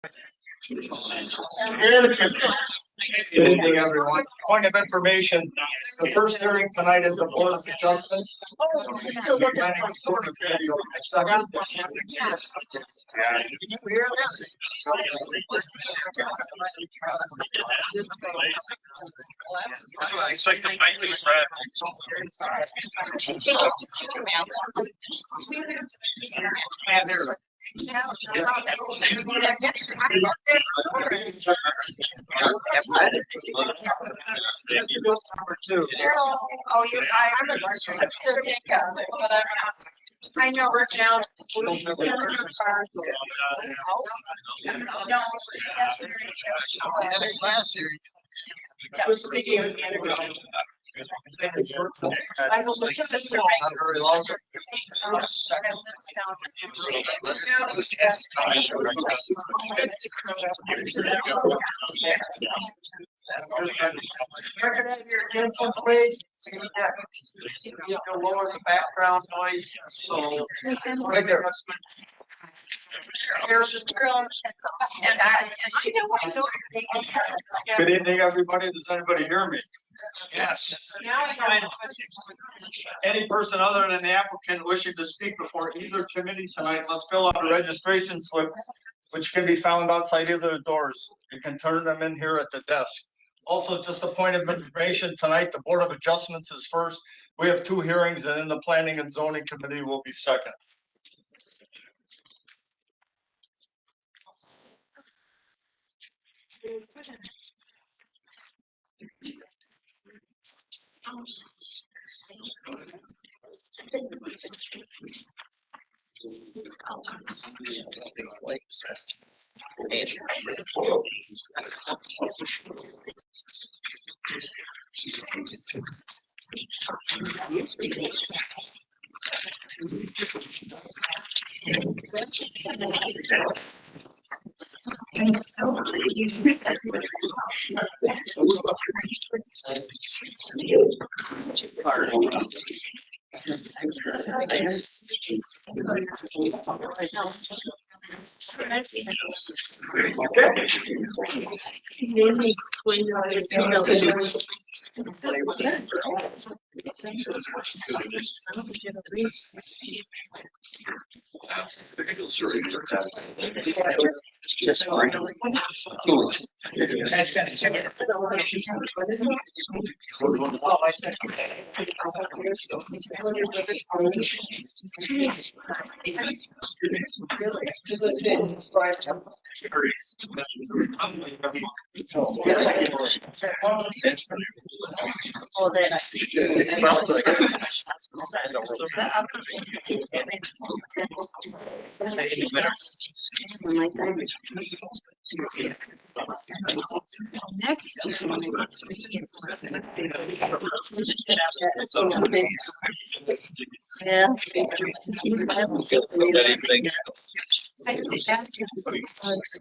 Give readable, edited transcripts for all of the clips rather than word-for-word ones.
Good evening, everyone. Point of information, the first hearing tonight is the Board of Adjustments. Planning and Zoning Committee on the second. Number two. Oh, I know we're down. No, Last year. I will look at this. Not very long. You're gonna have your attention, please. You can lower the background noise, so. Right there. Good evening, everybody. Does anybody hear me? Yes. Any person other than the applicant wishing to speak before either committee tonight must fill out a registration slip, which can be found outside either of the doors. You can turn them in here at the desk. Also, just a point of information, tonight, the Board of Adjustments is first. We have two hearings, and then the Planning and Zoning Committee will be second.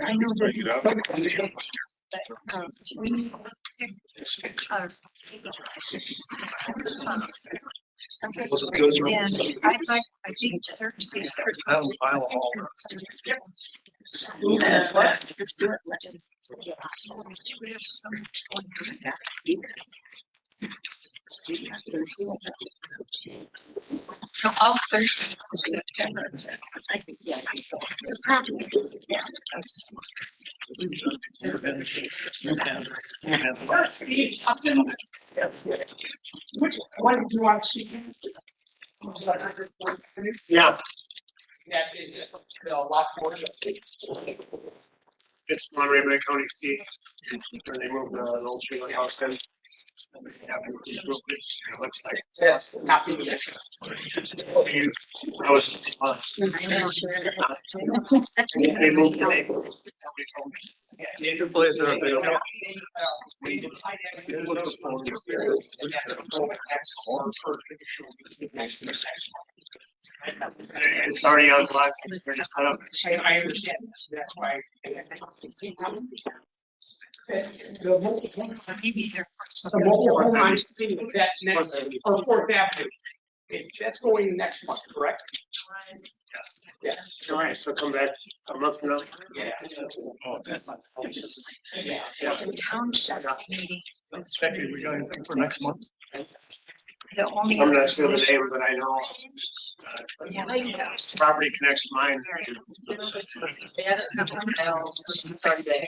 I know this is so. So all Thursdays in September. Which one do you want to see? Yeah. It's Monterey Bay County seat, where they moved the old trailer house in. Yes, happy to I was. They moved the neighbor. Nature plays there. It's already on live. They're just set up. I understand. That's why. The mobile home I'm seeing is that next, or Fourth Avenue. That's going next month, correct? Yes. All right, so come back a month from now. Yeah. Oh, that's not. Yeah. The township meeting. was Becky, we got anything for next month? The only. I'm not sure the name, but I know Yeah, I know. Property Connects Mine. They had something else Friday.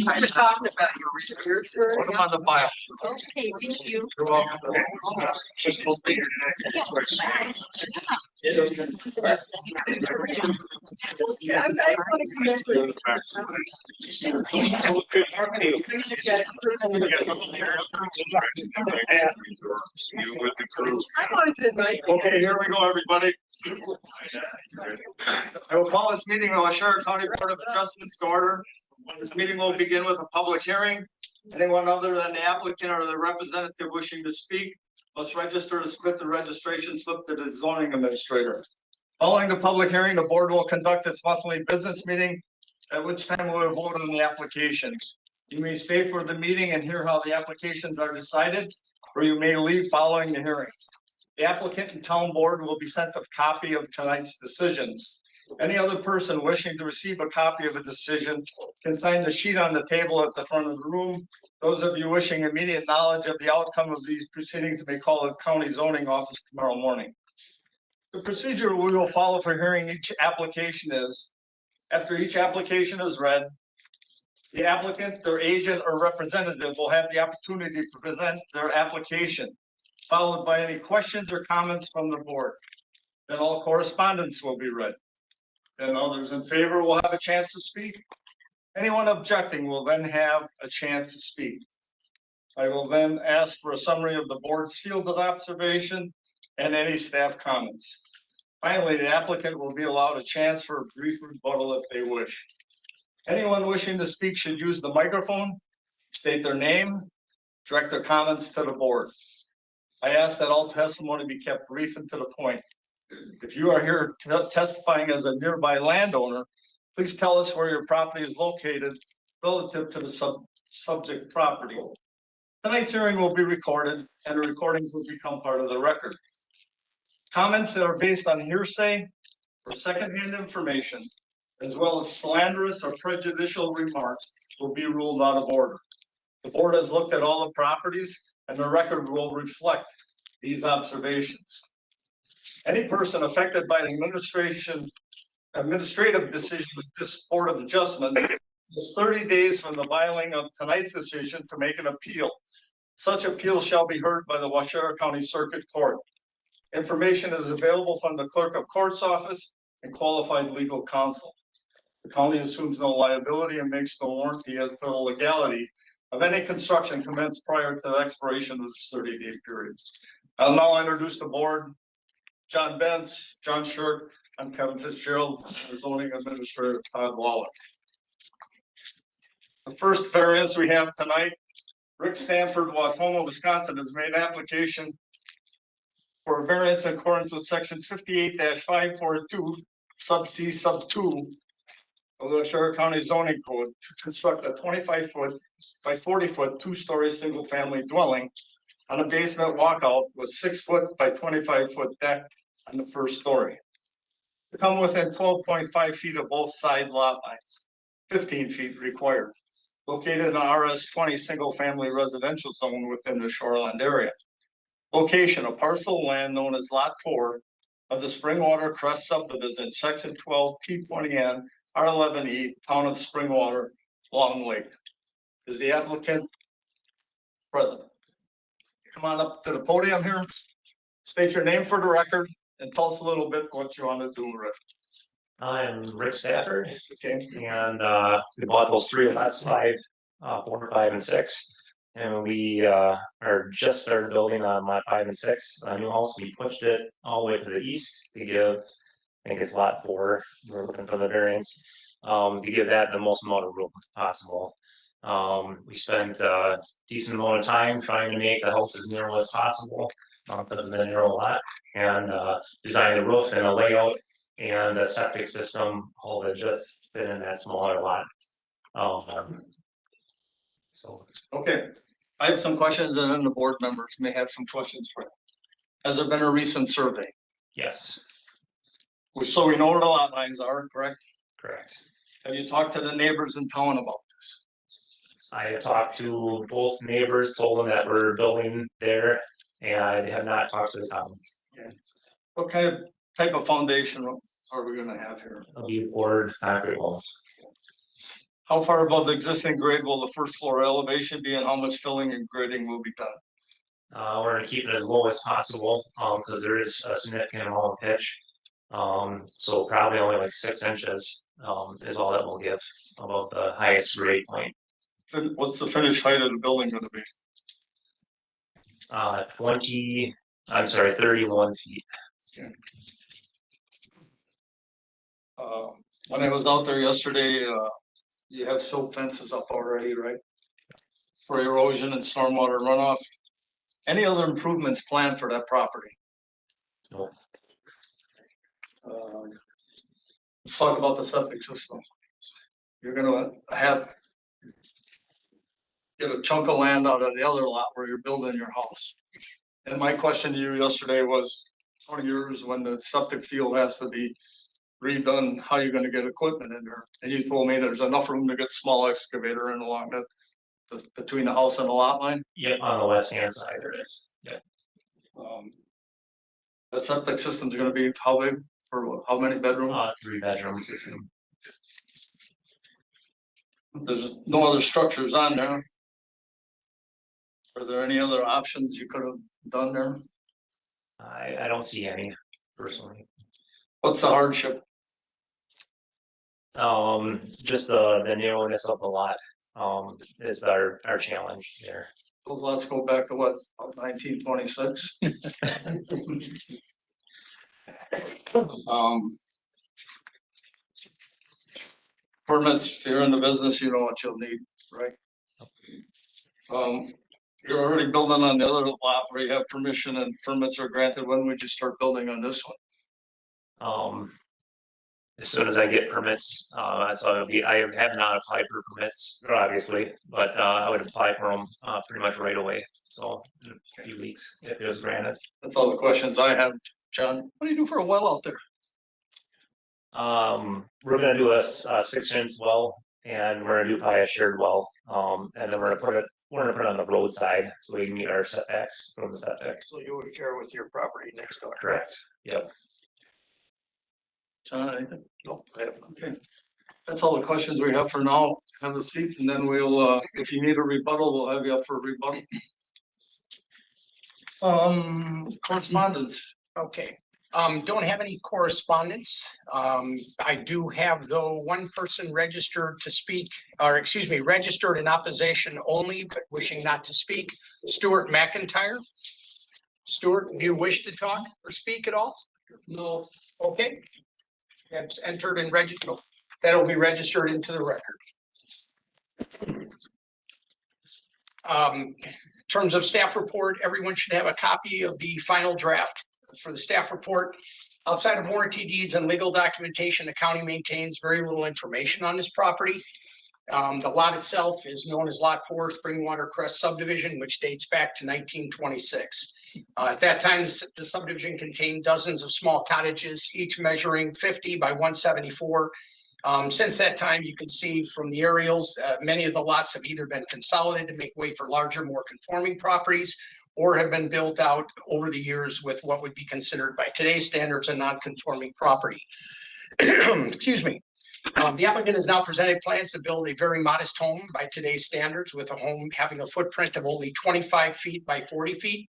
I talked about your tour. Put them on the file. Okay, thank you. You're welcome. Just supposed to be here tonight. Okay, here we go, everybody. I will call this meeting of the Washington County Board of Adjustments to order. This meeting will begin with a public hearing. Anyone other than the applicant or the representative wishing to speak must register to submit the registration slip to the zoning administrator. Following the public hearing, the board will conduct its monthly business meeting, at which time we will vote on the applications. You may stay for the meeting and hear how the applications are decided, or you may leave following the hearing. The applicant and town board will be sent a copy of tonight's decisions. Any other person wishing to receive a copy of a decision can sign the sheet on the table at the front of the room. Those of you wishing immediate knowledge of the outcome of these proceedings may call the county zoning office tomorrow morning. The procedure we will follow for hearing each application is, after each application is read, the applicant, their agent, or representative will have the opportunity to present their application, followed by any questions or comments from the board. Then all correspondence will be read. Then others in favor will have a chance to speak. Anyone objecting will then have a chance to speak. I will then ask for a summary of the board's field of observation and any staff comments. Finally, the applicant will be allowed a chance for a brief rebuttal if they wish. Anyone wishing to speak should use the microphone, state their name, direct their comments to the board. I ask that all testimony be kept brief and to the point. If you are here testifying as a nearby landowner, please tell us where your property is located relative to the subject property. Tonight's hearing will be recorded and the recordings will become part of the record. Comments that are based on hearsay or secondhand information, as well as slanderous or prejudicial remarks, will be ruled out of order. The board has looked at all the properties and the record will reflect these observations. Any person affected by an administrative decision of this Board of Adjustments is 30 days from the filing of tonight's decision to make an appeal. Such appeal shall be heard by the Washington County Circuit Court. Information is available from the Clerk of Court's office and qualified legal counsel. The county assumes no liability and makes no warranty as to the legality of any construction commenced prior to the expiration of this 30-day period. I'll now introduce the board. John Benz, John Shirk, I'm Kevin Fitzgerald, the zoning administrator, Todd Waller. The first variance we have tonight, Rick Stanford, Wautoma, Wisconsin, has made an application for a variance in accordance with sections 58-542, sub C, sub 2 of the Washington County zoning code to construct a 25-foot by 40-foot two-story single-family dwelling on a basement walkout with 6-foot by 25-foot deck on the first story. To come within 12.5 feet of both side lot lines, 15 feet required. Located in an RS 20 single-family residential zone within the shoreland area. Location, a parcel of land known as Lot 4 of the Springwater Crest subdivision, section 12 T20N R11E, town of Springwater, Long Lake. Is the applicant present? Come on up to the podium here. State your name for the record and tell us a little bit what you want to do, Rick. I'm Rick Stafford, Okay. and we bought those three lots, 4, 5, and 6. And we are just started building on lot 5 and 6, a new house. We pushed it all the way to the east to give, I think it's lot 4, we're looking for the variance, to give that the most amount of room possible. We spent a decent amount of time trying to make the house as narrow as possible, but it's been a narrow lot, and design the roof and a layout and a septic system, all that just fit in that smaller lot. So Okay, I have some questions and then the board members may have some questions for you. Has there been a recent survey? Yes, So we know where the lot lines are, correct? correct. Have you talked to the neighbors in town about this? I talked to both neighbors, told them that we're building there, and I have not talked to the town. What kind of type of foundation are we gonna have here? It'll be poured concrete walls. How far above the existing grade will the first floor elevation be and how much filling and grading will be done? We're gonna keep it as low as possible, because there is a significant amount of pitch. So probably only like 6 inches, is all that we'll give above the highest grade point. What's the finished height of the building gonna be? 31 feet. When I was out there yesterday, you have silt fences up already, right? For erosion and stormwater runoff. Any other improvements planned for that property? No. Let's talk about the septic system. You're gonna get a chunk of land out of the other lot where you're building your house. And my question to you yesterday was, 20 years when the septic field has to be redone, how are you gonna get equipment in there? And you told me there's enough room to get small excavator in along between the house and the lot line. Yep, on the west hand side there is. Yep. The septic system's gonna be how big, or how many bedrooms? 3 bedrooms. There's no other structures on there. Are there any other options you could have done there? I don't see any personally. What's the hardship? Just the narrowness of the lot, is our challenge there. Those lots go back to what, 1926? Permits, you're in the business, you know what you'll need, right? You're already building on the other lot where you have permission and permits are granted. When would you start building on this one? As soon as I get permits, so I have not applied for permits, obviously, but I would apply for them pretty much right away. So in a few weeks, if it was granted. That's all the questions I have. John, what do you do for a well out there? We're gonna do a 6-inch well, and we're gonna do probably a shared well. And then we're gonna put it on the roadside so we can meet our setbacks from the setback. So you would share with your property next door? Correct. Yep. John, anything? Nope. Okay. That's all the questions we have for now. Have a seat and then we'll, if you need a rebuttal, we'll have you up for a rebuttal. Correspondence. Okay, don't have any correspondence. I do have though one person registered to speak, or excuse me, registered in opposition only, but wishing not to speak. Stuart McIntyre. Stuart, do you wish to talk or speak at all? No. Okay. That's entered and registered. That'll be registered into the record. In terms of staff report, everyone should have a copy of the final draft for the staff report. Outside of warranty deeds and legal documentation, the county maintains very little information on this property. The lot itself is known as Lot 4 Springwater Crest subdivision, which dates back to 1926. At that time, the subdivision contained dozens of small cottages, each measuring 50 by 174. Since that time, you can see from the aerials, many of the lots have either been consolidated to make way for larger, more conforming properties, or have been built out over the years with what would be considered by today's standards a non-conforming property. Excuse me. The applicant has now presented plans to build a very modest home by today's standards, with a home having a footprint of only 25 feet by 40 feet.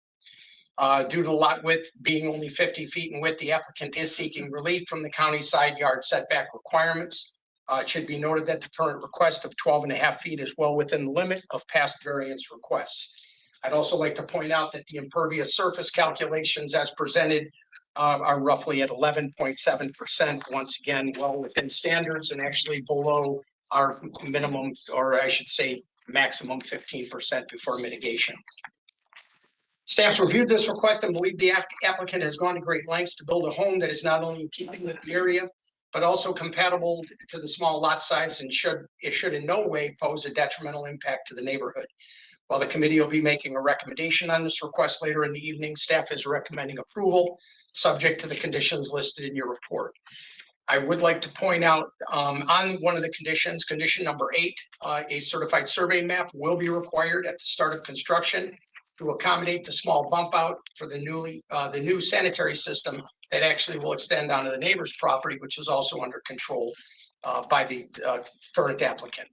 Due to lot width being only 50 feet in width, the applicant is seeking relief from the county side yard setback requirements. It should be noted that the current request of 12.5 feet is well within the limit of past variance requests. I'd also like to point out that the impervious surface calculations as presented are roughly at 11.7%. Once again, well within standards and actually below our minimum, or I should say maximum 15% before mitigation. Staff's reviewed this request and believe the applicant has gone to great lengths to build a home that is not only in keeping with the area, but also compatible to the small lot size and should in no way pose a detrimental impact to the neighborhood. While the committee will be making a recommendation on this request later in the evening, staff is recommending approval, subject to the conditions listed in your report. I would like to point out on one of the conditions, condition number 8, a certified survey map will be required at the start of construction to accommodate the small bump out for the new sanitary system that actually will extend onto the neighbor's property, which is also under control by the current applicant.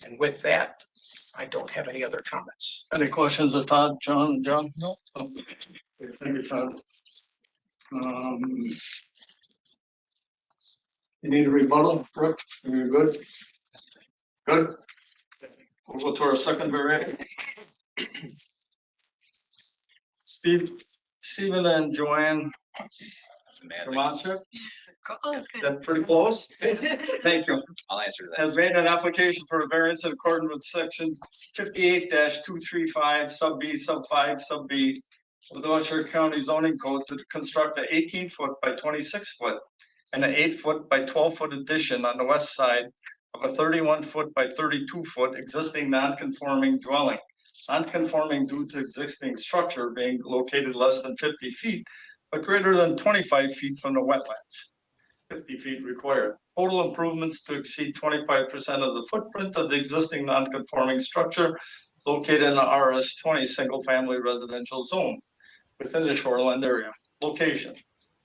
And with that, I don't have any other comments. Any questions of Todd, John? No. Okay, thank you, Todd. You need a rebuttal, Rick? Are you good? Good? We'll go to our second variant. Stephen and Joanne Romanchik, Oh, that's good. that's pretty close. Thank you. I'll answer that. Has made an application for a variance in accordance with section 58-235 sub B, sub 5, sub B of the Westchester County zoning code to construct an 18-foot by 26-foot and an 8-foot by 12-foot addition on the west side of a 31-foot by 32-foot existing non-conforming dwelling. Non-conforming due to existing structure being located less than 50 feet, but greater than 25 feet from the wetlands. 50 feet required. Total improvements to exceed 25% of the footprint of the existing non-conforming structure located in the RS 20 single-family residential zone within the shoreland area. Location: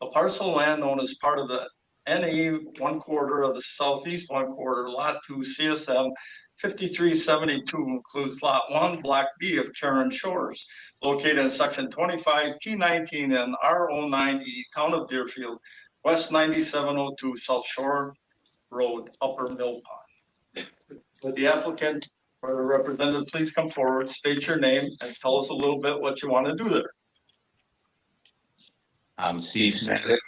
a parcel of land known as part of the NE 1/4 of the southeast 1/4 lot 2 CSM 5372 includes lot 1 block B of Karen Shores located in section 25 T19 and R09E town of Deerfield, West 9702 South Shore Road, Upper Mill Pond. Would the applicant or the representative please come forward, state your name and tell us a little bit what you want to do there. I'm Steve Smazik.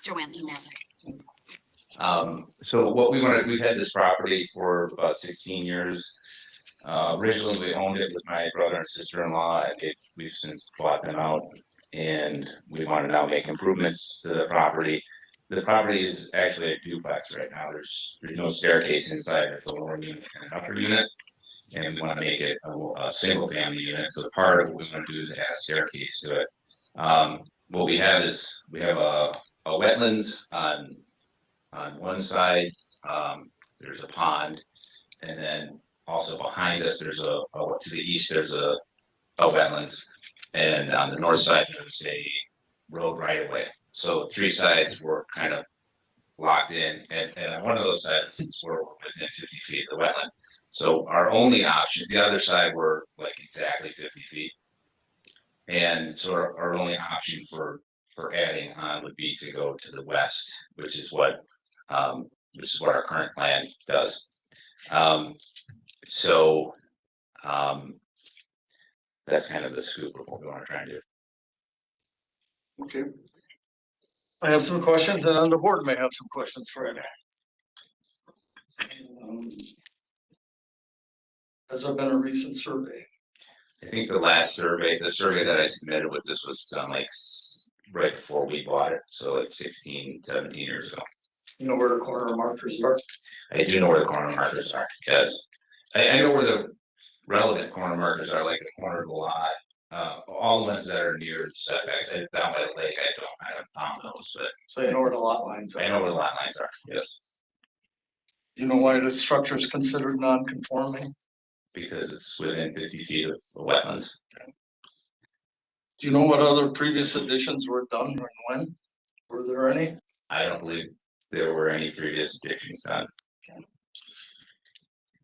Joanne Samazik. So what we've had this property for about 16 years. Originally, we owned it with my brother and sister-in-law, and we've since bought them out. And we want to now make improvements to the property. The property is actually a duplex right now. There's no staircase inside. There's a lower unit and an upper unit. And we want to make it a single family unit. So part of what we want to do is add a staircase to it. What we have is we have a wetlands on one side. There's a pond, and then also behind us there's to the east there's a wetlands, and on the north side there's a road right of way. So 3 sides were kind of locked in, and on one of those sides we're within 50 feet of the wetland. So our only option, the other side we're like exactly 50 feet. And so our only option for adding on would be to go to the west, which is what our current plan does. That's kind of the scoop of what we want to try and do. Okay. I have some questions and then the board may have some questions for you. Has there been a recent survey? I think the survey that I submitted with this was done like right before we bought it, so like 16, 17 years ago. You know where the corner markers are? I do know where the corner markers are, yes. I know where the relevant corner markers are, like the corner of the lot. All the ones that are near the setbacks, down by the lake, I haven't found those, but So you know where the lot lines I are? know where the lot lines are, yes. You know why the structure is considered non-conforming? Because it's within 50 feet of the wetlands. Do you know what other previous additions were done and when? Were there any? I don't believe there were any previous additions done.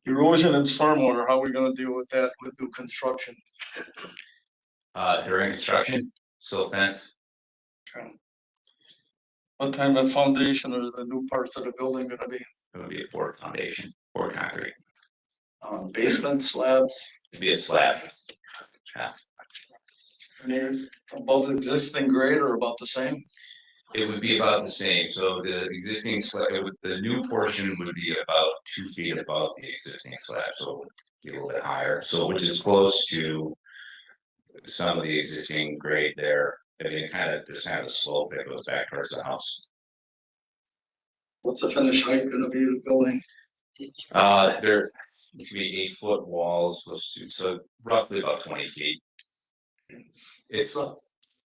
Erosion and stormwater, how are we gonna deal with that with new construction? During construction, silt fence, What type of foundation are the new parts of the building gonna be? it would be a poured foundation, poured concrete, Basement slabs, it'd be a slab. Yeah. any above the existing grade or about the same? It would be about the same, so the existing slab, the new portion would be about 2 feet above the existing slab, so it would be a little bit higher, so which is close to some of the existing grade there. I mean, there's kind of a slope that goes back towards the house. What's the finished height gonna be of the building? There used to be 8-foot walls, so roughly about 20 feet. It's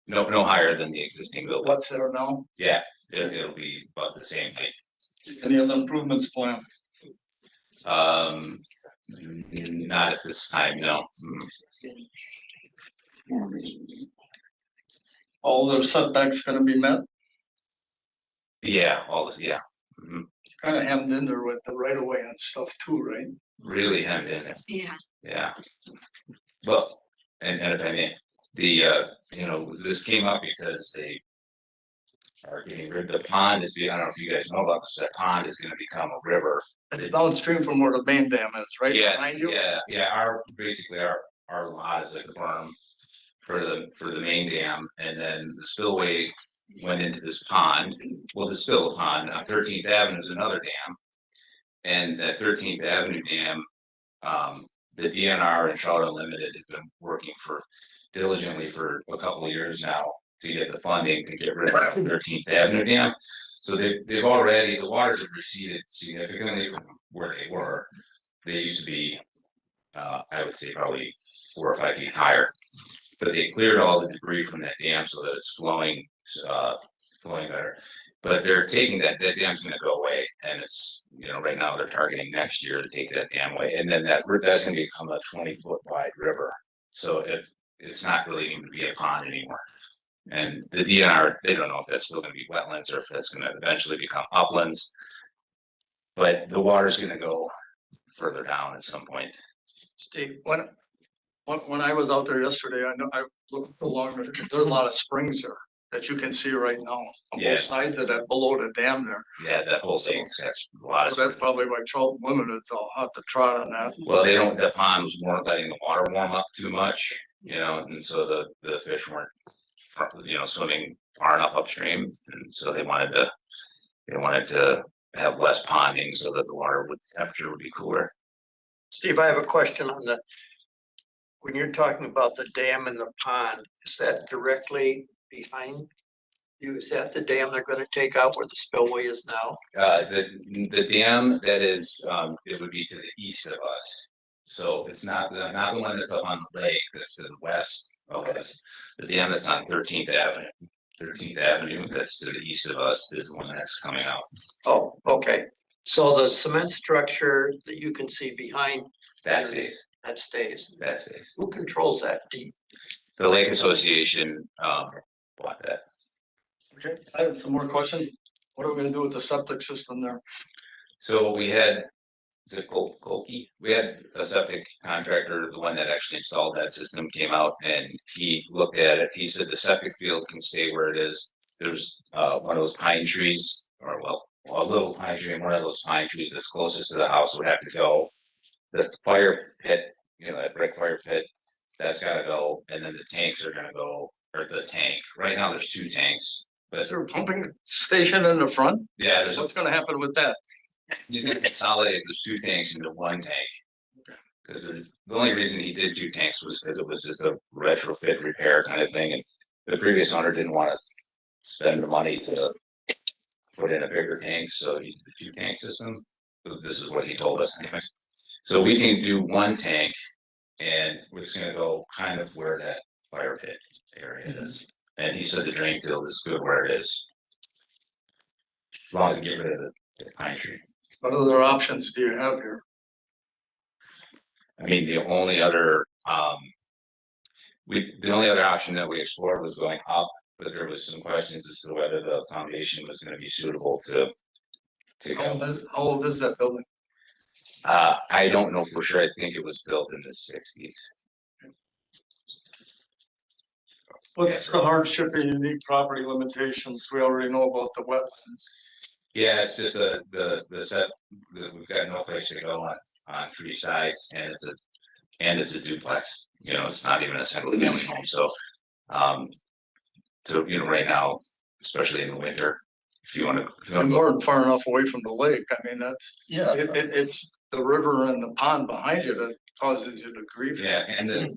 no higher than the existing building. What's there now? Yeah, it'll be about the same height. Any other improvements planned? Not at this time, no. All their setbacks gonna be met? Yeah, all this, yeah. Mhm. Kind of hemmed in there with the right of way and stuff too, right? Really hemmed in there, Yeah. yeah. Well, and if I may, this came up because they are getting rid of the pond I don't know if you guys know about this, that pond is gonna become a river. It's downstream from where the main dam is, right behind you? Yeah, basically our lot is like a berm for the main dam, and then the spillway went into this pond. Well, there's still a pond. 13th Avenue is another dam. And that 13th Avenue dam, the DNR and Charter Unlimited has been working diligently for a couple of years now to get the funding to get rid of the 13th Avenue dam. So the waters have receded significantly from where they were. They used to be, I would say probably 4 or 5 feet higher. But they cleared all the debris from that dam so that it's flowing better. But they're taking that dam's gonna go away, and it's, right now they're targeting next year to take that dam away, and then that's gonna become a 20-foot wide river. So it's not really going to be a pond anymore. And the DNR, they don't know if that's still gonna be wetlands or if that's gonna eventually become uplands. But the water's gonna go further down at some point. Steve, when I was out there yesterday, I looked along, there are a lot of springs there that you can see right now on Yeah. both sides of that, below the dam there. Yeah, that whole thing's got a lot So of. that's probably why Charlton Limited's all hot to trot on that. Well, the pond was more letting the water warm up too much, and so the fish weren't, swimming far enough upstream, and so they wanted to have less ponding so that the temperature would be cooler. Steve, I have a question on when you're talking about the dam and the pond, is that directly behind you? Is that the dam they're gonna take out where the spillway is now? The dam that is, it would be to the east of us. So it's not the one that's up on the lake, that's to the west of us. The dam that's on 13th Avenue. 13th Avenue, that's to the east of us, is the one that's coming out. Oh, okay. So the cement structure that you can see behind, That stays, that stays. that stays. Who controls that? The Lake Association, bought that. Okay, I have some more questions. What are we gonna do with the septic system there? So we had, is it Kolke? We had a septic contractor, the one that actually installed that system, came out and he looked at it. He said the septic field can stay where it is. There's one of those pine trees, or a little pine tree, and one of those pine trees that's closest to the house would have to go. The fire pit, that brick fire pit, that's gotta go, and then the tanks are gonna go, or the tank. Right now, there's 2 tanks. But Is there a pumping station in the front? yeah, there's What's gonna happen with that? he's gonna consolidate those 2 tanks into 1 tank. Cause the only reason he did 2 tanks was because it was just a retrofit repair kind of thing, and the previous owner didn't wanna spend the money to put in a bigger tank, so he did the 2-tank system. This is what he told us anyway. So we can do 1 tank, and we're just gonna go kind of where that fire pit area is. And he said the drain field is good where it is. As long as we get rid of the pine tree. What other options do you have here? I mean, the only other option that we explored was going up, but there was some questions as to whether the foundation was gonna be suitable to go. How old is that building? I don't know for sure. I think it was built in the 60s. What's the hardship and unique property limitations? We already know about the wetlands. Yeah, it's just we've got no place to go on 3 sides, and it's a duplex. It's not even a single family home. So, right now, especially in the winter, if you want to, And we're far enough away from the lake. I mean, Yeah. it's the river and the pond behind you that causes you to grieve. yeah, and the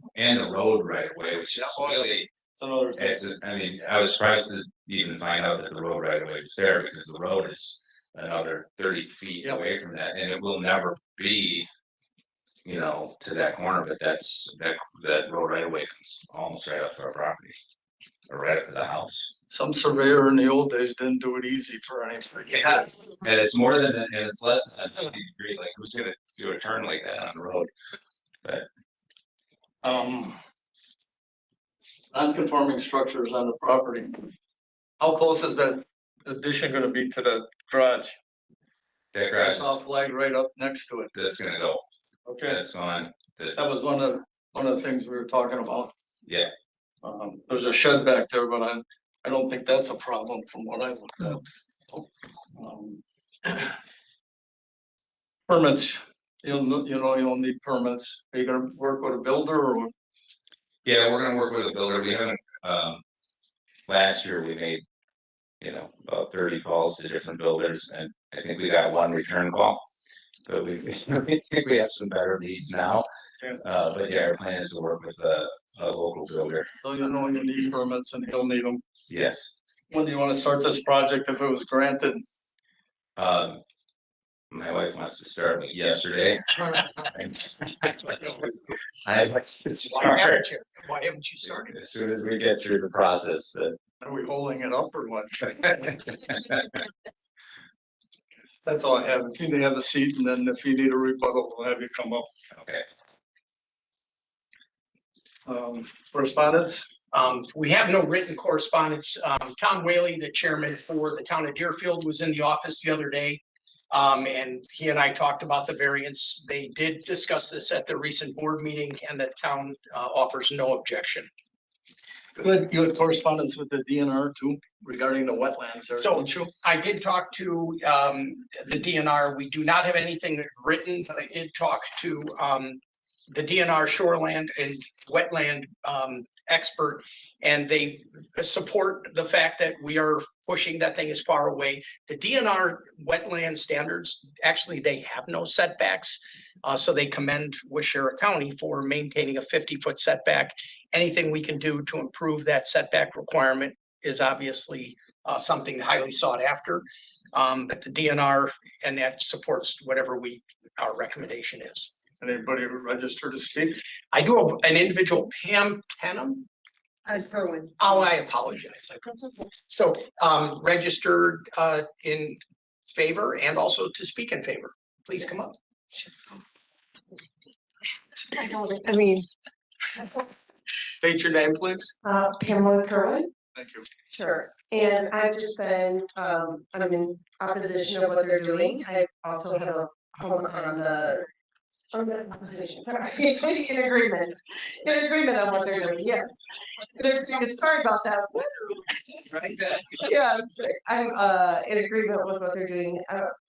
road right away, which is really. It's another thing. I was surprised to even find out that the road right away was there, because the road is another 30 feet Yep. away from that, and it will never be, you know, to that corner, but that road right away comes almost right up to our property. Or right up to the house. Some surveyor in the old days didn't do it easy for anybody. Yeah. And it's more than, and it's less than 50 degrees, like who's gonna do a turn like that on the road? Non-conforming structures on the property. How close is that addition gonna be to the garage? That I grass, saw a flag right up next to it. that's gonna go, Okay, that's gone, that was one of the things we were talking about. yeah, There's a shed back there, but I don't think that's a problem from what I looked at. Um, Permits, you'll need permits. Are you gonna work with a builder or what? yeah, we're gonna work with a builder, we haven't, last year we made, you know, about 30 calls to different builders, and I think we got one return call. But we think we have some better leads now, but yeah, our plan is to work with a local builder, So you know you need permits and he'll need them. yes. When do you wanna start this project if it was granted? My wife wants to start like yesterday. I like to Why start haven't you started? as soon as we get through the process. Are we holding it up or what? That's all I have. If you need to have a seat and then if you need a rebuttal, we'll have you come up. Okay, Correspondence? We have no written correspondence. Tom Whaley, the chairman for the town of Deerfield, was in the office the other day. And he and I talked about the variance. They did discuss this at the recent board meeting and the town offers no objection. You had correspondence with the DNR too regarding the wetlands there, So- don't you? I did talk to the DNR. We do not have anything written, but I did talk to the DNR shoreland and wetland expert. And they support the fact that we are pushing that thing as far away. The DNR wetland standards, actually, they have no setbacks. So they commend Washera County for maintaining a 50-foot setback. Anything we can do to improve that setback requirement is obviously something highly sought after. But the DNR and that supports whatever our recommendation is. Anybody registered to speak? I do have an individual, Pam Kenham. Oh, I apologize. So registered in favor and also to speak in favor. Please come up. I mean, State your name, please. Pamela Kerwin, Thank you. sure, and I've just been, I'm in opposition of what they're doing, I also have a home on the opposition, sorry, in agreement on what they're doing, yes. Sorry about that. Yes, I'm in agreement with what they're doing,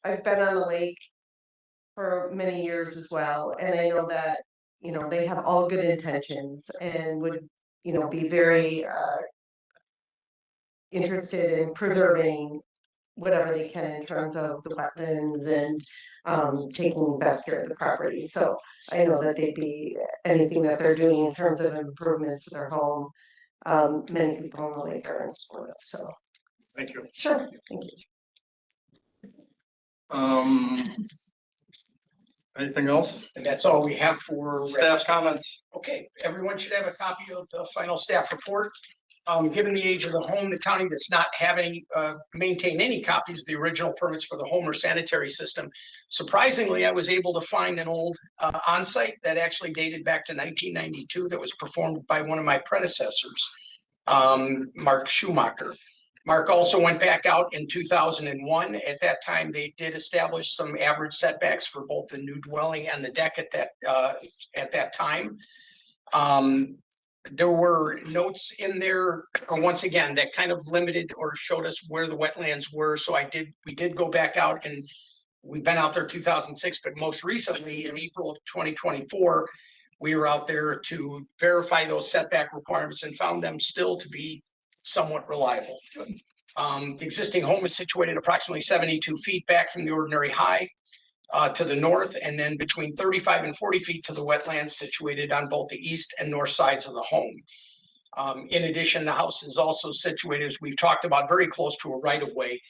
I've been on the lake for many years as well, and I know that, you know, they have all good intentions and would, you know, be very interested in preserving whatever they can in terms of the wetlands and taking best care of the property. So I know that they'd be anything that they're doing in terms of improvements to their home. Many people on the lake are in support of, so. Thank you. Sure, thank you. Anything else? And that's all we have for Staff comments? Okay, everyone should have a copy of the final staff report. Given the age of the home, the county does not have any, maintain any copies of the original permits for the home or sanitary system. Surprisingly, I was able to find an old onsite that actually dated back to 1992 that was performed by one of my predecessors, Mark Schumacher. Mark also went back out in 2001. At that time, they did establish some average setbacks for both the new dwelling and the deck at that time. There were notes in there, once again, that kind of limited or showed us where the wetlands were. So we did go back out and we've been out there 2006, but most recently in April of 2024, we were out there to verify those setback requirements and found them still to be somewhat reliable. The existing home is situated approximately 72 feet back from the ordinary high to the north, and then between 35 and 40 feet to the wetlands situated on both the east and north sides of the home. In addition, the house is also situated, as we've talked about, very close to a right of way.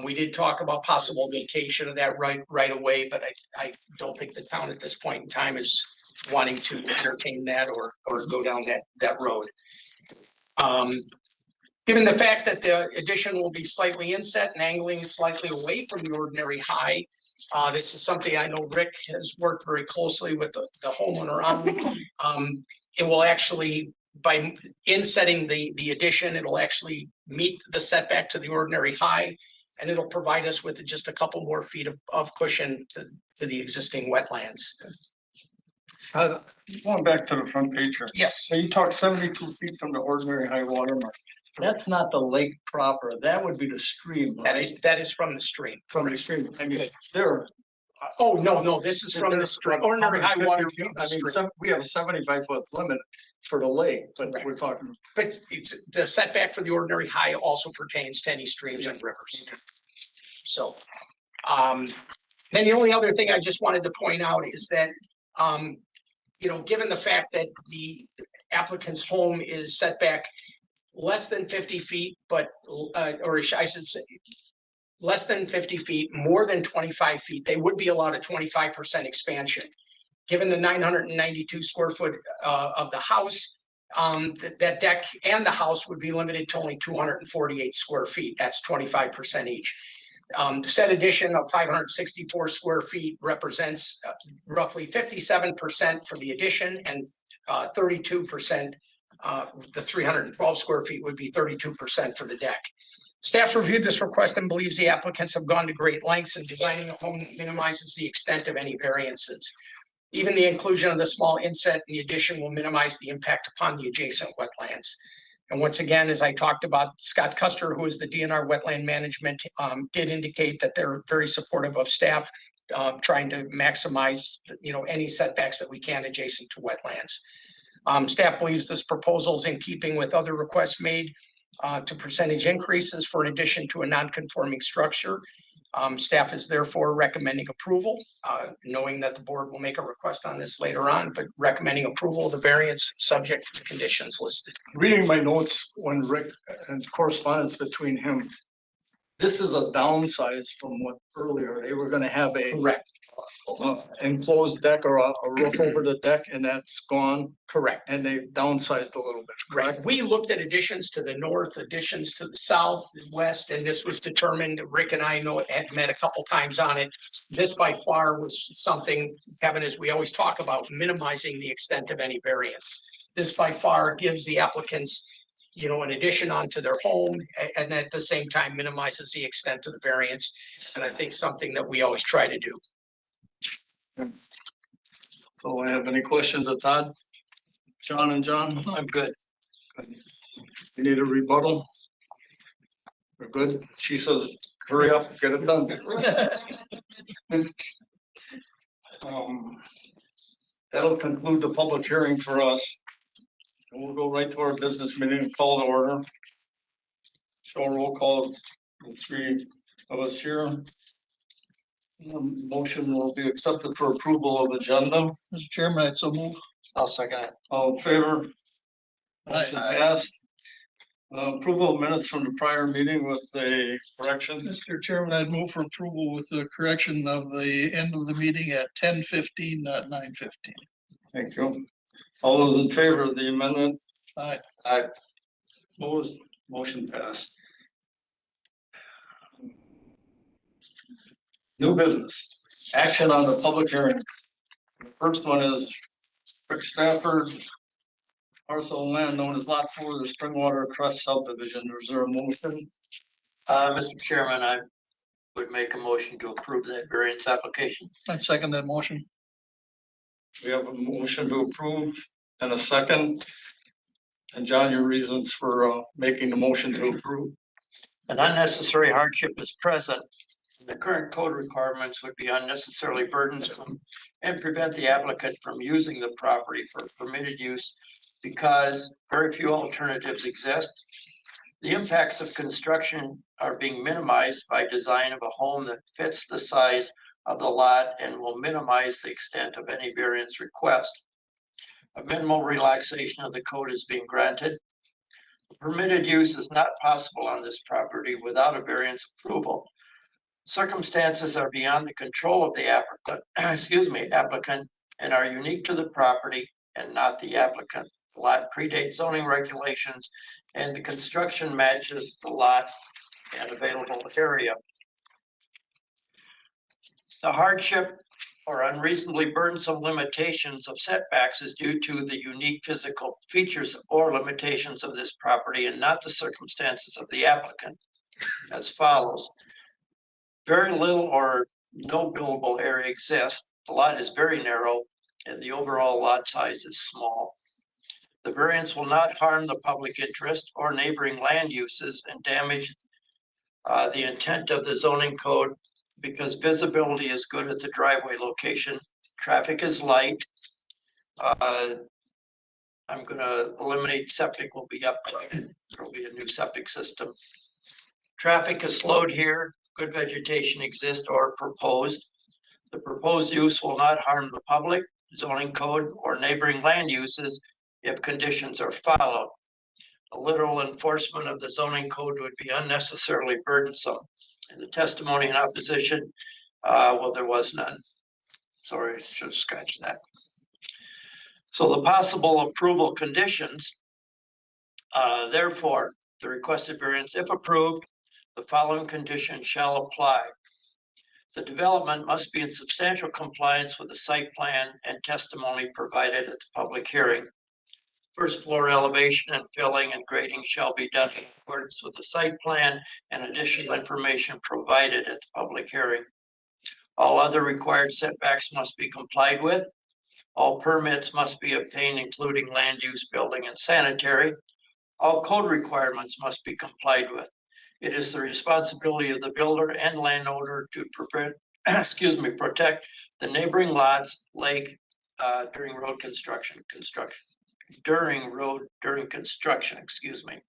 We did talk about possible vacation of that right of way, but I don't think the town at this point in time is wanting to entertain that or go down that road. Given the fact that the addition will be slightly inset and angling slightly away from the ordinary high, this is something I know Rick has worked very closely with the homeowner on. It will actually, by insetting the addition, it'll actually meet the setback to the ordinary high, and it'll provide us with just a couple more feet of cushion to the existing wetlands. Going back to the front page here. Yes, So you talk 72 feet from the ordinary high water mark. That's not the lake proper. That would be the stream, that right? is from the stream. From the stream. I mean, there. Oh, no, this is from the stream, ordinary high water from the I mean, stream. we have a 75-foot limit for the lake, but we're talking. But it's the setback for the ordinary high also pertains to any streams and rivers. So, then the only other thing I just wanted to point out is that, given the fact that the applicant's home is set back less than 50 feet, but, or I should say, less than 50 feet, more than 25 feet, they would be allowed a 25% expansion. Given the 992 square foot of the house, that deck and the house would be limited to only 248 square feet. That's 25% each. The said addition of 564 square feet represents roughly 57% for the addition and 32%. The 312 square feet would be 32% for the deck. Staff reviewed this request and believes the applicants have gone to great lengths in designing a home that minimizes the extent of any variances. Even the inclusion of the small inset in the addition will minimize the impact upon the adjacent wetlands. And once again, as I talked about, Scott Custer, who is the DNR Wetland Management, did indicate that they're very supportive of staff trying to maximize, any setbacks that we can adjacent to wetlands. Staff believes this proposal is in keeping with other requests made to percentage increases for an addition to a non-conforming structure. Staff is therefore recommending approval, knowing that the board will make a request on this later on, but recommending approval of the variance subject to the conditions listed. Reading my notes when Rick and correspondence between him, this is a downsize from what earlier they were gonna have a Correct, enclosed deck or a roof over the deck, and that's gone, correct. and they downsized a little bit, correct? Right. We looked at additions to the north, additions to the south, and west, and this was determined. Rick and I know it had met a couple times on it. This by far was something, Kevin, as we always talk about, minimizing the extent of any variance. This by far gives the applicants, an addition onto their home, and at the same time minimizes the extent of the variance. And I think something that we always try to do. So I have any questions of Todd? John and John? I'm good. You need a rebuttal? We're good? She says, hurry up, get it done. That'll conclude the public hearing for us. And we'll go right to our business meeting and call to order. Show a roll call of the three of us here. Motion will be accepted for approval of agenda. Mr. Chairman, I'd so move. I'll second it. All in favor? Motion Aye. passed. Approval of minutes from the prior meeting with a correction. Mr. Chairman, I'd move for approval with the correction of the end of the meeting at 10:15, not 9:15. Thank you. All those in favor of the amendment? Aye. Aye. Opposed, motion passed. New business, action on the public hearings. The first one is Rick Stafford, parcel of land known as Lot 4, the Springwater Crest subdivision. Is there a motion? Mr. Chairman, I would make a motion to approve that variance application. I'd second that motion. We have a motion to approve and a second. And John, your reasons for making the motion to approve? An unnecessary hardship is present. The current code requirements would be unnecessarily burdensome and prevent the applicant from using the property for permitted use because very few alternatives exist. The impacts of construction are being minimized by design of a home that fits the size of the lot and will minimize the extent of any variance request. A minimal relaxation of the code is being granted. Permitted use is not possible on this property without a variance approval. Circumstances are beyond the control of the applicant, applicant, and are unique to the property and not the applicant. The lot predates zoning regulations and the construction matches the lot and available area. The hardship or unreasonably burdensome limitations of setbacks is due to the unique physical features or limitations of this property and not the circumstances of the applicant. As follows. Very little or no buildable area exists. The lot is very narrow and the overall lot size is small. The variance will not harm the public interest or neighboring land uses and damage the intent of the zoning code because visibility is good at the driveway location. Traffic is light. I'm gonna eliminate septic will be upgraded. There will be a new septic system. Traffic is slowed here. Good vegetation exists or proposed. The proposed use will not harm the public, zoning code, or neighboring land uses if conditions are followed. A literal enforcement of the zoning code would be unnecessarily burdensome. In the testimony in opposition, well, there was none. Sorry, I should have scratched that. So the possible approval conditions, therefore, the requested variance, if approved, the following conditions shall apply. The development must be in substantial compliance with the site plan and testimony provided at the public hearing. First floor elevation and filling and grading shall be done in accordance with the site plan and additional information provided at the public hearing. All other required setbacks must be complied with. All permits must be obtained, including land use, building, and sanitary. All code requirements must be complied with. It is the responsibility of the builder and landowner to protect the neighboring lots, lake, during road construction, during construction, excuse me.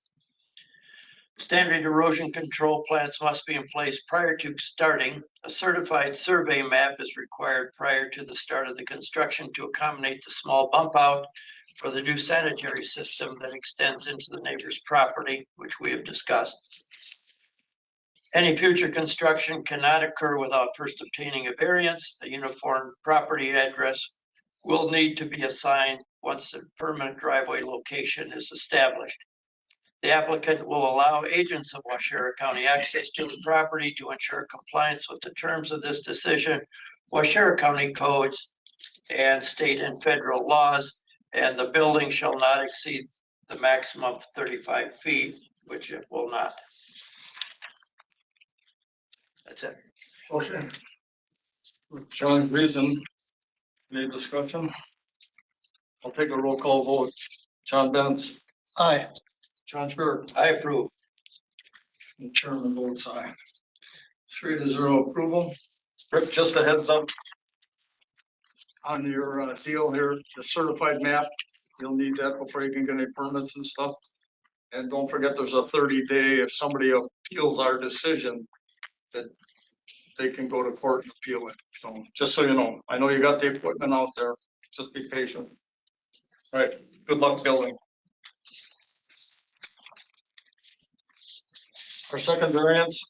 Standard erosion control plans must be in place prior to starting. A certified survey map is required prior to the start of the construction to accommodate the small bump out for the new sanitary system that extends into the neighbor's property, which we have discussed. Any future construction cannot occur without first obtaining a variance. A uniform property address will need to be assigned once the permanent driveway location is established. The applicant will allow agents of Waushara County access to the property to ensure compliance with the terms of this decision, Waushara County codes, and state and federal laws, and the building shall not exceed the maximum of 35 feet, which it will not. That's it. Okay. With John's reason, any discussion? I'll take a roll call vote. John Benz. Aye. John Spirit. I approve. The chairman votes aye. 3-0 approval. Rick, just a heads up. On your deal here, the certified map, you'll need that before you can get any permits and stuff. And don't forget, there's a 30-day, if somebody appeals our decision, that they can go to court and appeal it. So just so you know, I know you got the equipment out there, just be patient. All right, good luck building. Our second variance.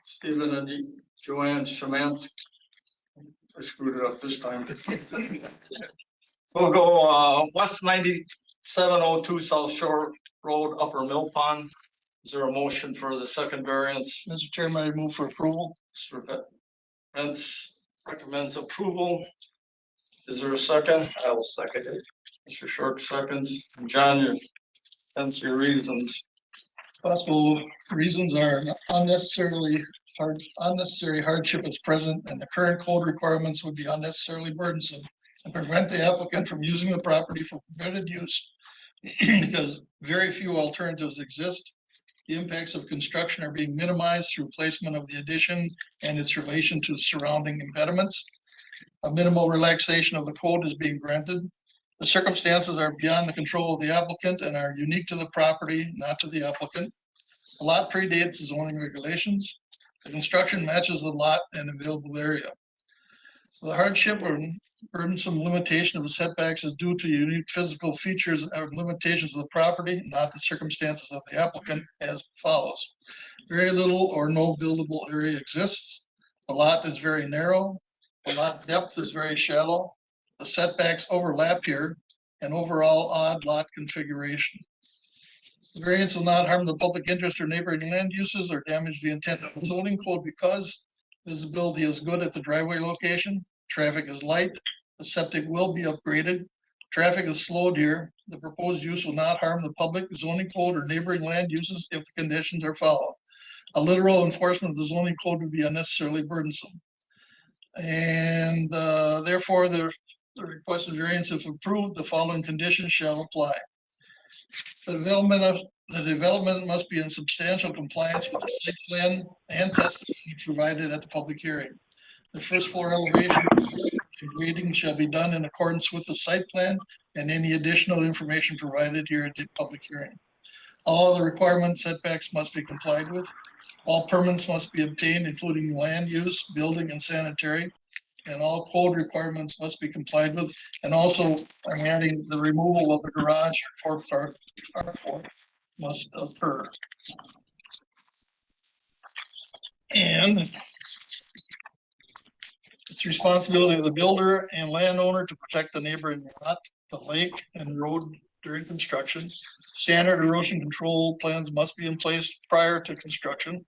Stephen and Joanne Shemansky. I screwed it up this time. We'll go west 9702 South Shore Road, Upper Mill Pond. Is there a motion for the second variance? Mr. Chairman, I move for approval. Mr. Vince recommends approval. Is there a second? I will second it. Mr. Short seconds. John, your reasons. Possible reasons are unnecessary hardship is present, and the current code requirements would be unnecessarily burdensome and prevent the applicant from using the property for permitted use because very few alternatives exist. The impacts of construction are being minimized through placement of the addition and its relation to surrounding impediments. A minimal relaxation of the code is being granted. The circumstances are beyond the control of the applicant and are unique to the property, not to the applicant. The lot predates the zoning regulations. The construction matches the lot and available area. So the hardship or burdensome limitation of the setbacks is due to unique physical features or limitations of the property, not the circumstances of the applicant as follows. Very little or no buildable area exists. The lot is very narrow. The lot depth is very shallow. The setbacks overlap here, and overall odd lot configuration. The variance will not harm the public interest or neighboring land uses or damage the intent of the zoning code because visibility is good at the driveway location, traffic is light, the septic will be upgraded, traffic is slowed here, the proposed use will not harm the public zoning code or neighboring land uses if the conditions are followed. A literal enforcement of the zoning code would be unnecessarily burdensome. And therefore, the requested variance, if approved, the following conditions shall apply. The development must be in substantial compliance with the site plan and testimony provided at the public hearing. The first floor elevation and grading shall be done in accordance with the site plan and any additional information provided here at the public hearing. All other requirements setbacks must be complied with. All permits must be obtained, including land use, building, and sanitary. And all code requirements must be complied with. And also, I'm adding the removal of the garage or carport must occur. And it's responsibility of the builder and landowner to protect the neighboring lot, the lake, and road during construction. Standard erosion control plans must be in place prior to construction.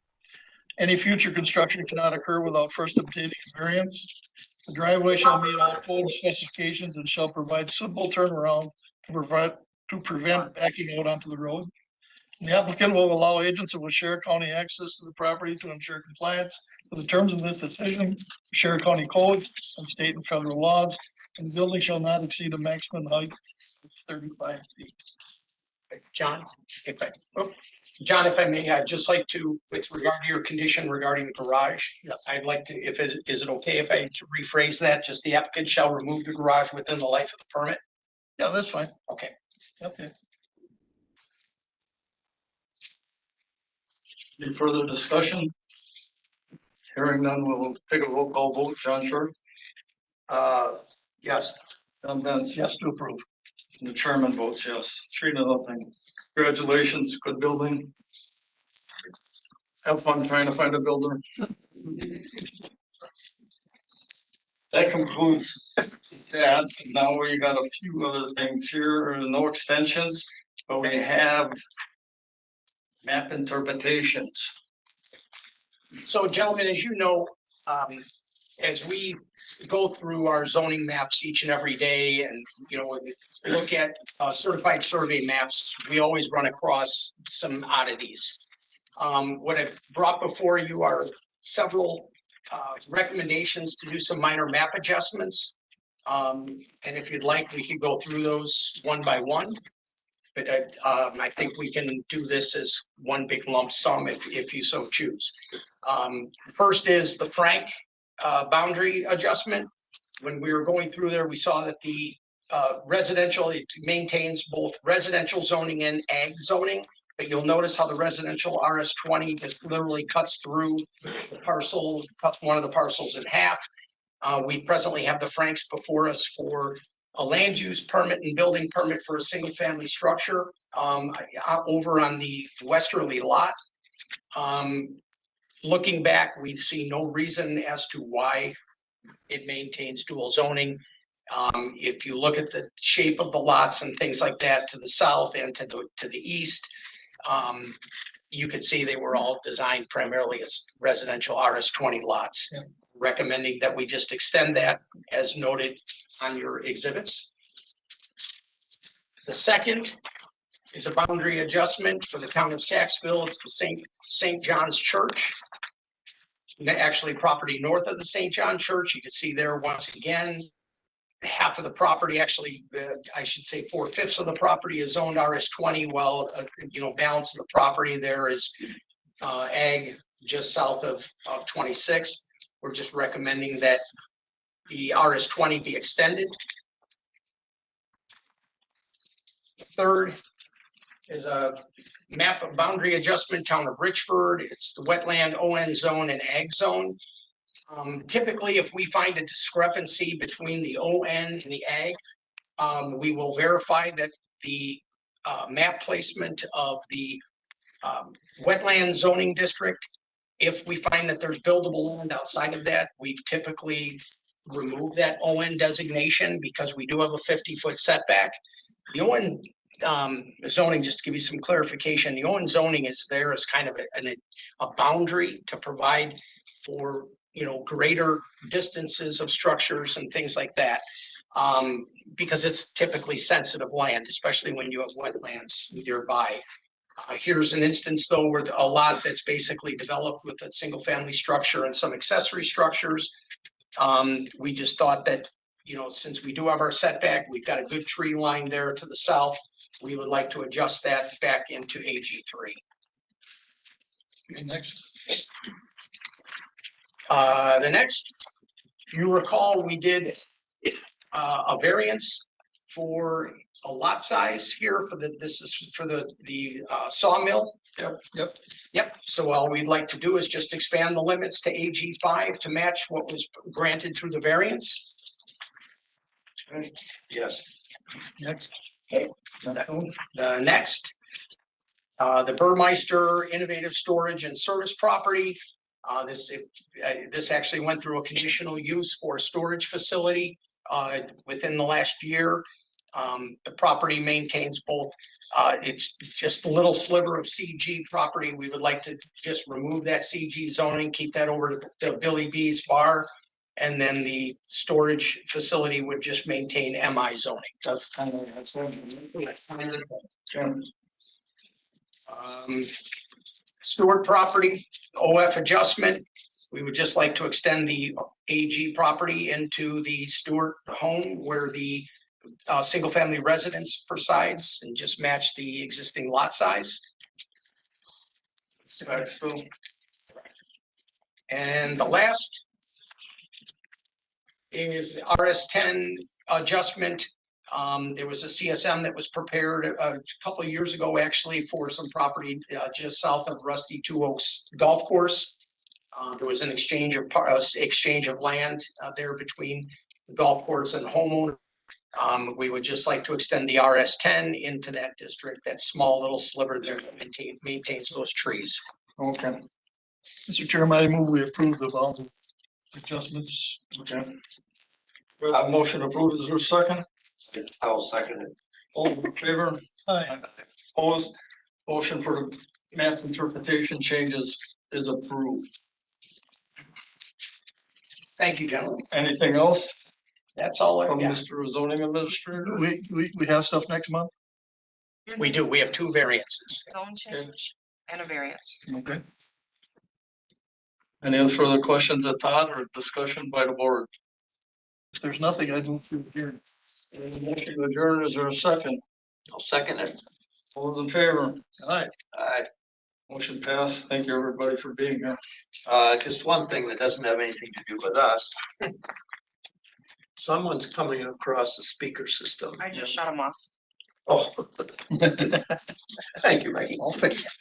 Any future construction cannot occur without first obtaining a variance. The driveway shall meet all code specifications and shall provide simple turnaround to prevent backing out onto the road. The applicant will allow agents of Washera County access to the property to ensure compliance with the terms of this decision, Washera County code, and state and federal laws. And the building shall not exceed a maximum height of 35 feet. John, John, if I may, I'd just like to, with regard to your condition regarding the garage, I'd like to, is it okay if I rephrase that? Just the applicant shall remove the garage within the life of the permit? Yeah, that's fine. Okay. Okay. Any further discussion? Hearing none, we'll take a roll call vote. John Short. Yes. John Benz. Yes, to approve. And the chairman votes yes. 3-0. Congratulations, good building. Have fun trying to find a builder. That concludes that. Now we got a few other things here, no extensions, but we have map interpretations. So gentlemen, as you know, as we go through our zoning maps each and every day and, look at certified survey maps, we always run across some oddities. What I've brought before you are several recommendations to do some minor map adjustments. And if you'd like, we could go through those one by one. But I think we can do this as one big lump sum if you so choose. First is the Frank boundary adjustment. When we were going through there, we saw that the residential, it maintains both residential zoning and ag zoning. But you'll notice how the residential RS20 just literally cuts through the parcel, cuts one of the parcels in half. We presently have the Franks before us for a land use permit and building permit for a single family structure over on the westerly lot. Looking back, we see no reason as to why it maintains dual zoning. If you look at the shape of the lots and things like that to the south and to the east, you could see they were all designed primarily as residential RS20 lots. Yeah. Recommending that we just extend that as noted on your exhibits. The second is a boundary adjustment for the town of Saxville. It's the St. John's Church. Actually, property north of the St. John Church. You can see there once again, half of the property, actually, I should say 4/5 of the property is zoned RS20, while balance of the property there is ag just south of 26. We're just recommending that the RS20 be extended. The third is a map of boundary adjustment, town of Richford. It's the wetland ON zone and ag zone. Typically, if we find a discrepancy between the ON and the ag, we will verify that the map placement of the wetland zoning district. If we find that there's buildable land outside of that, we've typically removed that ON designation because we do have a 50-foot setback. The ON zoning, just to give you some clarification, the ON zoning is there as kind of a boundary to provide for, you know, greater distances of structures and things like that. Because it's typically sensitive land, especially when you have wetlands nearby. Here's an instance though, where a lot that's basically developed with a single family structure and some accessory structures. We just thought that, you know, since we do have our setback, we've got a good tree line there to the south. We would like to adjust that back into AG3. Okay, next. The next, you recall, we did a variance for a lot size here for this is for the sawmill. Yep, so all we'd like to do is just expand the limits to AG5 to match what was granted through the variance. Yes. Next. The next, the Burmeister Innovative Storage and Service Property. This actually went through a conditional use for a storage facility within the last year. The property maintains both, it's just a little sliver of CG property. We would like to just remove that CG zoning, keep that over to Billy B's bar. And then the storage facility would just maintain MI zoning. That's kind of. Stewart property, OF adjustment. We would just like to extend the AG property into the Stewart home where the single family residence presides and just match the existing lot size. And the last is the RS10 adjustment. There was a CSM that was prepared a couple of years ago, actually, for some property just south of Rusty Two Oaks Golf Course. There was an exchange of land there between the golf course and the homeowner. We would just like to extend the RS10 into that district, that small little sliver there that maintains those trees. Okay, Mr. Chairman, I move we approve the volume adjustments. okay. We have a motion approved. Is there a second? I'll second it. All in favor? Aye. Opposed? Motion for the map interpretation changes is approved. Thank you, gentlemen. Anything else That's all. from Yeah, Mr. Zoning Administrator? We have stuff next month? we do. We have two variances. Zone change and a variance. Okay. Any further questions at Todd or discussion by the board? If there's nothing, I'd move to adjourn. Motion to adjourn, is there a second? I'll second it. All those in favor? Aye. Motion passed. Thank you, everybody, for being here. Just one thing that doesn't have anything to do with us. Someone's coming across the speaker system. I just shut them off. Oh. Thank you, Maggie. I'll fix it.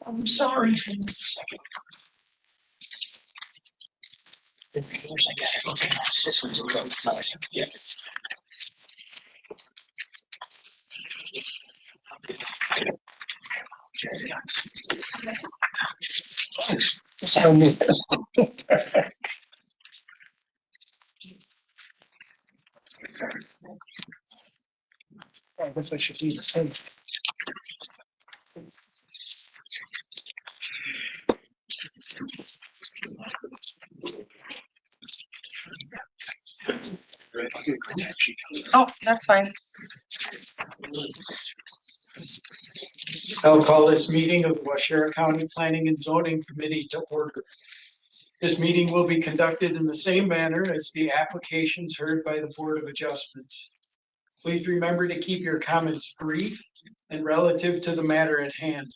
I'm sorry. Yeah. Thanks. Sorry. I guess I should be the same. Oh, that's fine. I'll call this meeting of the Washera County Planning and Zoning Committee to order. This meeting will be conducted in the same manner as the applications heard by the Board of Adjustments. Please remember to keep your comments brief and relative to the matter at hand.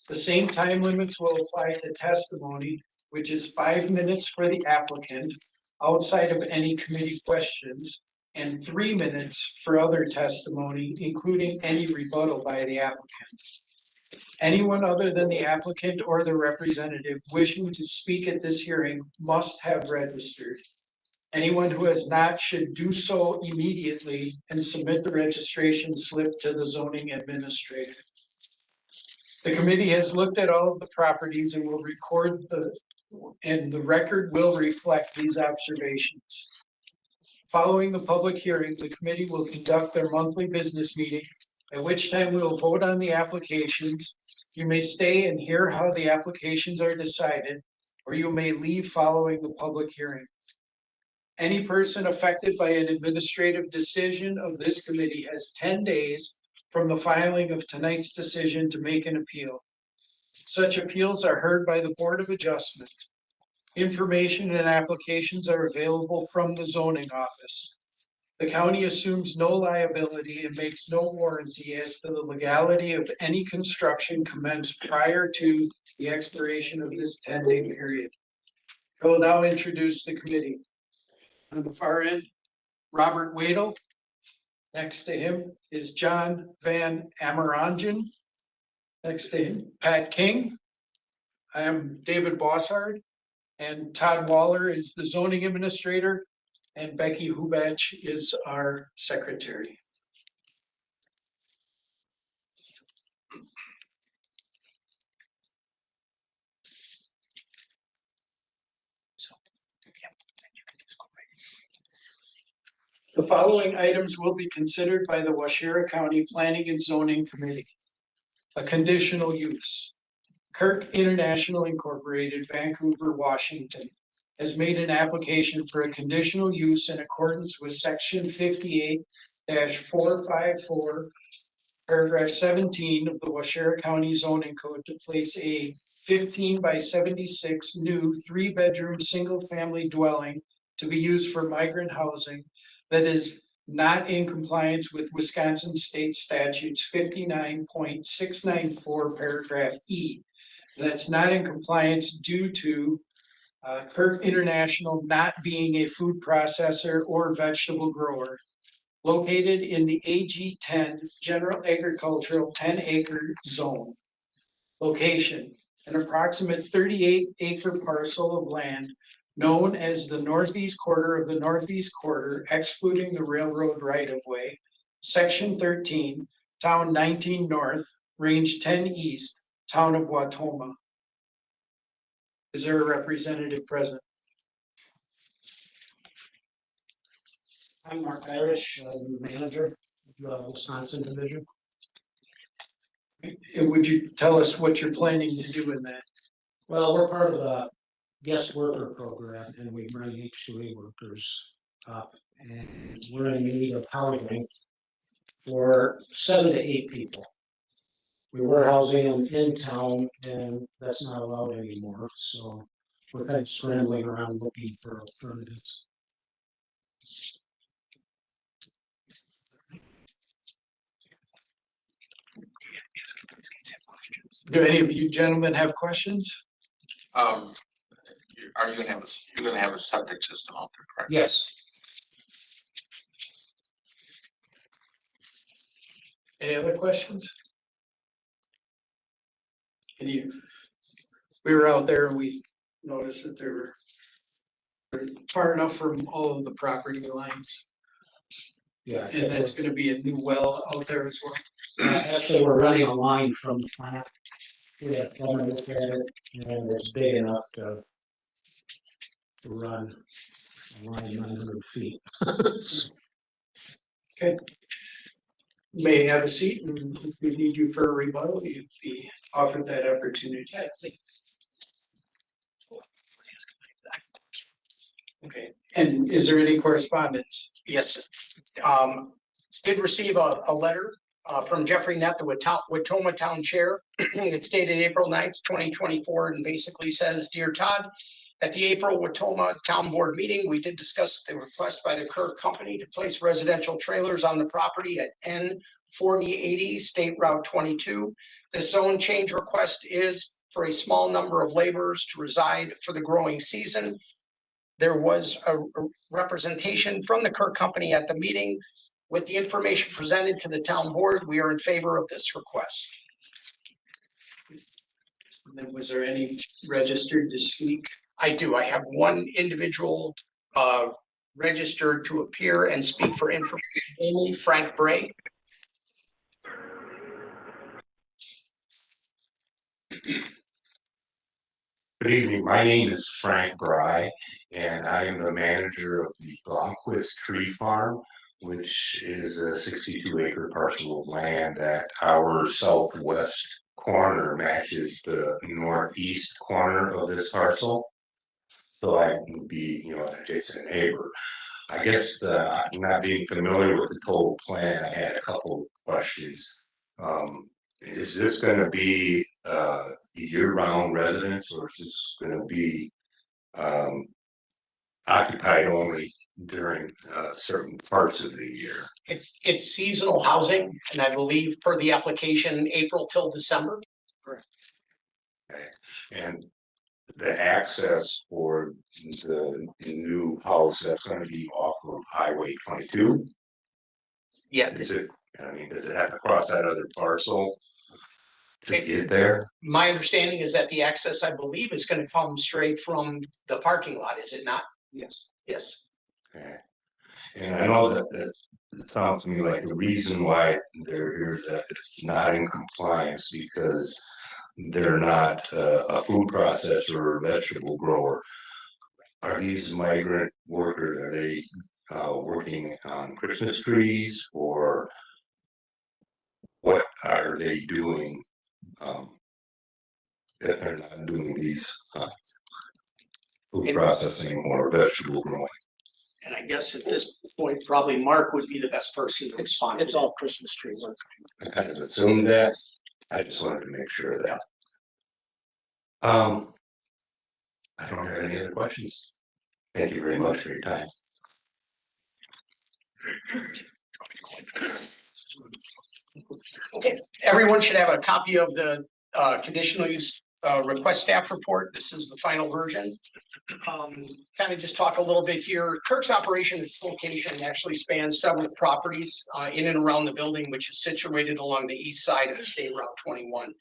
The same time limits will apply to testimony, which is 5 minutes for the applicant outside of any committee questions, and 3 minutes for other testimony, including any rebuttal by the applicant. Anyone other than the applicant or the representative wishing to speak at this hearing must have registered. Anyone who has not should do so immediately and submit the registration slip to the zoning administrator. The committee has looked at all of the properties and will record the record will reflect these observations. Following the public hearing, the committee will conduct their monthly business meeting, at which time we will vote on the applications. You may stay and hear how the applications are decided, or you may leave following the public hearing. Any person affected by an administrative decision of this committee has 10 days from the filing of tonight's decision to make an appeal. Such appeals are heard by the Board of Adjustment. Information and applications are available from the zoning office. The county assumes no liability and makes no warranty as to the legality of any construction commenced prior to the expiration of this 10-day period. I will now introduce the committee. On the far end, Robert Wadel. Next to him is John Van Amerongen. Next to him, Pat King. I am David Bossard, and Todd Waller is the zoning administrator, and Becky Hubach is our secretary. The following items will be considered by the Washera County Planning and Zoning Committee. A conditional use. Kirk International Incorporated, Vancouver, Washington, has made an application for a conditional use in accordance with section 58-454, paragraph 17 of the Washera County Zoning Code to place a 15 by 76 new 3-bedroom single-family dwelling to be used for migrant housing that is not in compliance with Wisconsin State Statutes 59.694, paragraph E. That's not in compliance due to Kirk International not being a food processor or vegetable grower, located in the AG 10 General Agricultural 10-acre zone. Location: an approximate 38-acre parcel of land known as the northeast quarter of the northeast quarter, excluding the railroad right-of-way, section 13, town 19 north, range 10 east, town of Wautoma. Is there a representative present? I'm Mark Irish, manager of the Wisconsin division. And would you tell us what you're planning to do in that? Well, we're part of the guest worker program and we bring H2A workers up. And we're in need of housing for 7 to 8 people. We were housing them in town and that's not allowed anymore. So we're kind of scrambling around looking for alternatives. Do any of you gentlemen have questions? Are you gonna have a septic system out there, correct? Yes. Any other questions? we were out there and we noticed that they were far enough from all of the property lines. Yeah. And that's gonna be a new well out there as well. Actually, we're running a line from the plant. We have one look at it, and it's big enough to run a line 900 feet. Okay. May have a seat, and if we need you for a rebuttal, you'd be offered that opportunity. Okay, and is there any correspondence? Yes. Did receive a letter from Jeffrey Nett, the Watoma Town Chair. It's dated April 9th, 2024, and basically says, "Dear Todd, at the April Watoma Town Board meeting, we did discuss the request by the Kirk Company to place residential trailers on the property at N 4080 State Route 22. The zone change request is for a small number of laborers to reside for the growing season. There was a representation from the Kirk Company at the meeting. With the information presented to the town board, we are in favor of this request." And then was there any registered to speak? I do. I have one individual registered to appear and speak for information only, Frank Bray. Good evening. My name is Frank Bry, and I am the manager of the Blomquist Tree Farm, which is a 62-acre parcel of land at our southwest corner, matches the northeast corner of this parcel. So I would be, an adjacent neighbor. I guess not being familiar with the total plan, I had a couple of questions. Is this going to be year-round residence, or is this going to be occupied only during certain parts of the year? It's seasonal housing, and I believe per the application, April till December. Correct. Okay. And the access for the new house, that's going to be off of Highway 22? Yeah. Does it have to cross that other parcel to get there? My understanding is that the access, I believe, is going to come straight from the parking lot, is it not? Yes. Yes. Okay. And I know that it sounds to me like the reason why they're here is that it's not in compliance because they're not a food processor or vegetable grower. Are these migrant workers, are they working on Christmas trees, or what are they doing if they're not doing these food processing or vegetable growing? And I guess at this point, probably Mark would be the best person to respond. It's all Christmas tree work. I kind of assumed that. I just wanted to make sure of that. I don't have any other questions. Thank you very much for your time. Okay, everyone should have a copy of the conditional use request staff report. This is the final version. Kind of just talk a little bit here. Kirk's operation, its location actually spans several properties in and around the building, which is situated along the east side of State Route 21.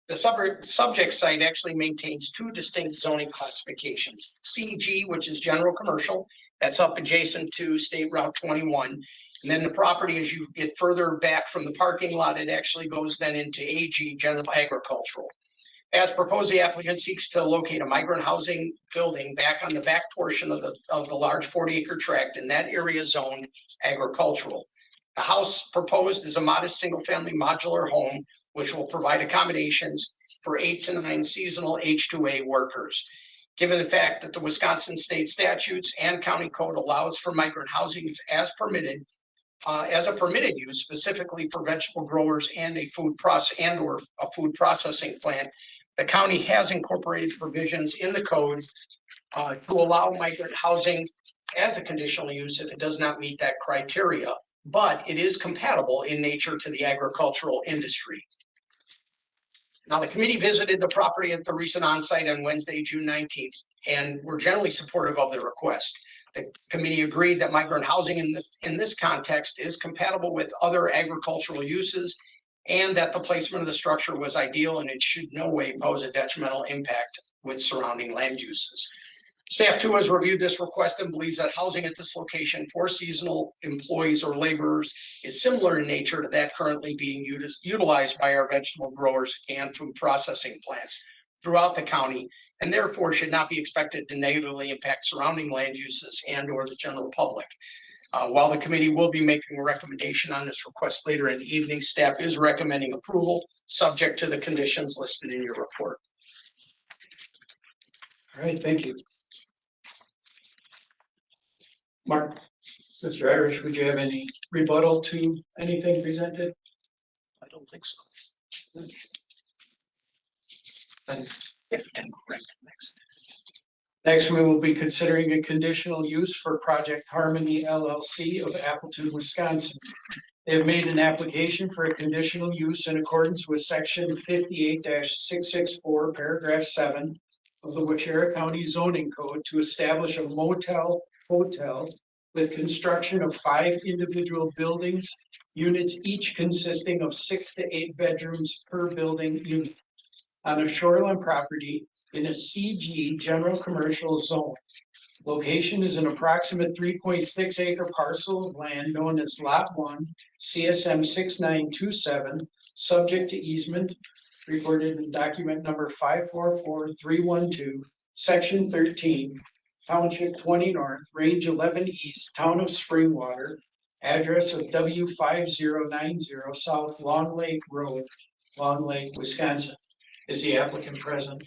The subject site actually maintains two distinct zoning classifications. CG, which is general commercial, that's up adjacent to State Route 21. And then the property, as you get further back from the parking lot, it actually goes then into AG, general agricultural. As proposed, the applicant seeks to locate a migrant housing building back on the back portion of the large 40-acre tract, in that area zoned agricultural. The house proposed is a modest single-family modular home, which will provide accommodations for 8 to 9 seasonal H-2A workers. Given the fact that the Wisconsin state statutes and county code allows for migrant housing as permitted, as a permitted use specifically for vegetable growers and a food processing plant, the county has incorporated provisions in the code to allow migrant housing as a conditional use if it does not meet that criteria, but it is compatible in nature to the agricultural industry. Now, the committee visited the property at the recent onsite on Wednesday, June 19th, and were generally supportive of the request. The committee agreed that migrant housing in this context is compatible with other agricultural uses and that the placement of the structure was ideal and it should no way pose a detrimental impact with surrounding land uses. Staff too has reviewed this request and believes that housing at this location for seasonal employees or laborers is similar in nature to that currently being utilized by our vegetable growers and food processing plants throughout the county, and therefore should not be expected to negatively impact surrounding land uses and or the general public. While the committee will be making a recommendation on this request later in the evening, staff is recommending approval subject to the conditions listed in your report. All right, thank you. Mark, Mr. Irish, would you have any rebuttal to anything presented? I don't think so. Next, we will be considering a conditional use for Project Harmony LLC of Appleton, Wisconsin. They have made an application for a conditional use in accordance with section 58-664, paragraph 7 of the Waushara County zoning code to establish a motel hotel with construction of 5 individual buildings, units each consisting of 6 to 8 bedrooms per building unit on a shoreline property in a CG general commercial zone. Location is an approximate 3.6 acre parcel of land known as Lot 1, CSM 6927, subject to easement, recorded in document number 544312, section 13, Township 20 North, Range 11 East, Town of Springwater, address of W5090 South Long Lake Road, Long Lake, Wisconsin. Is the applicant present?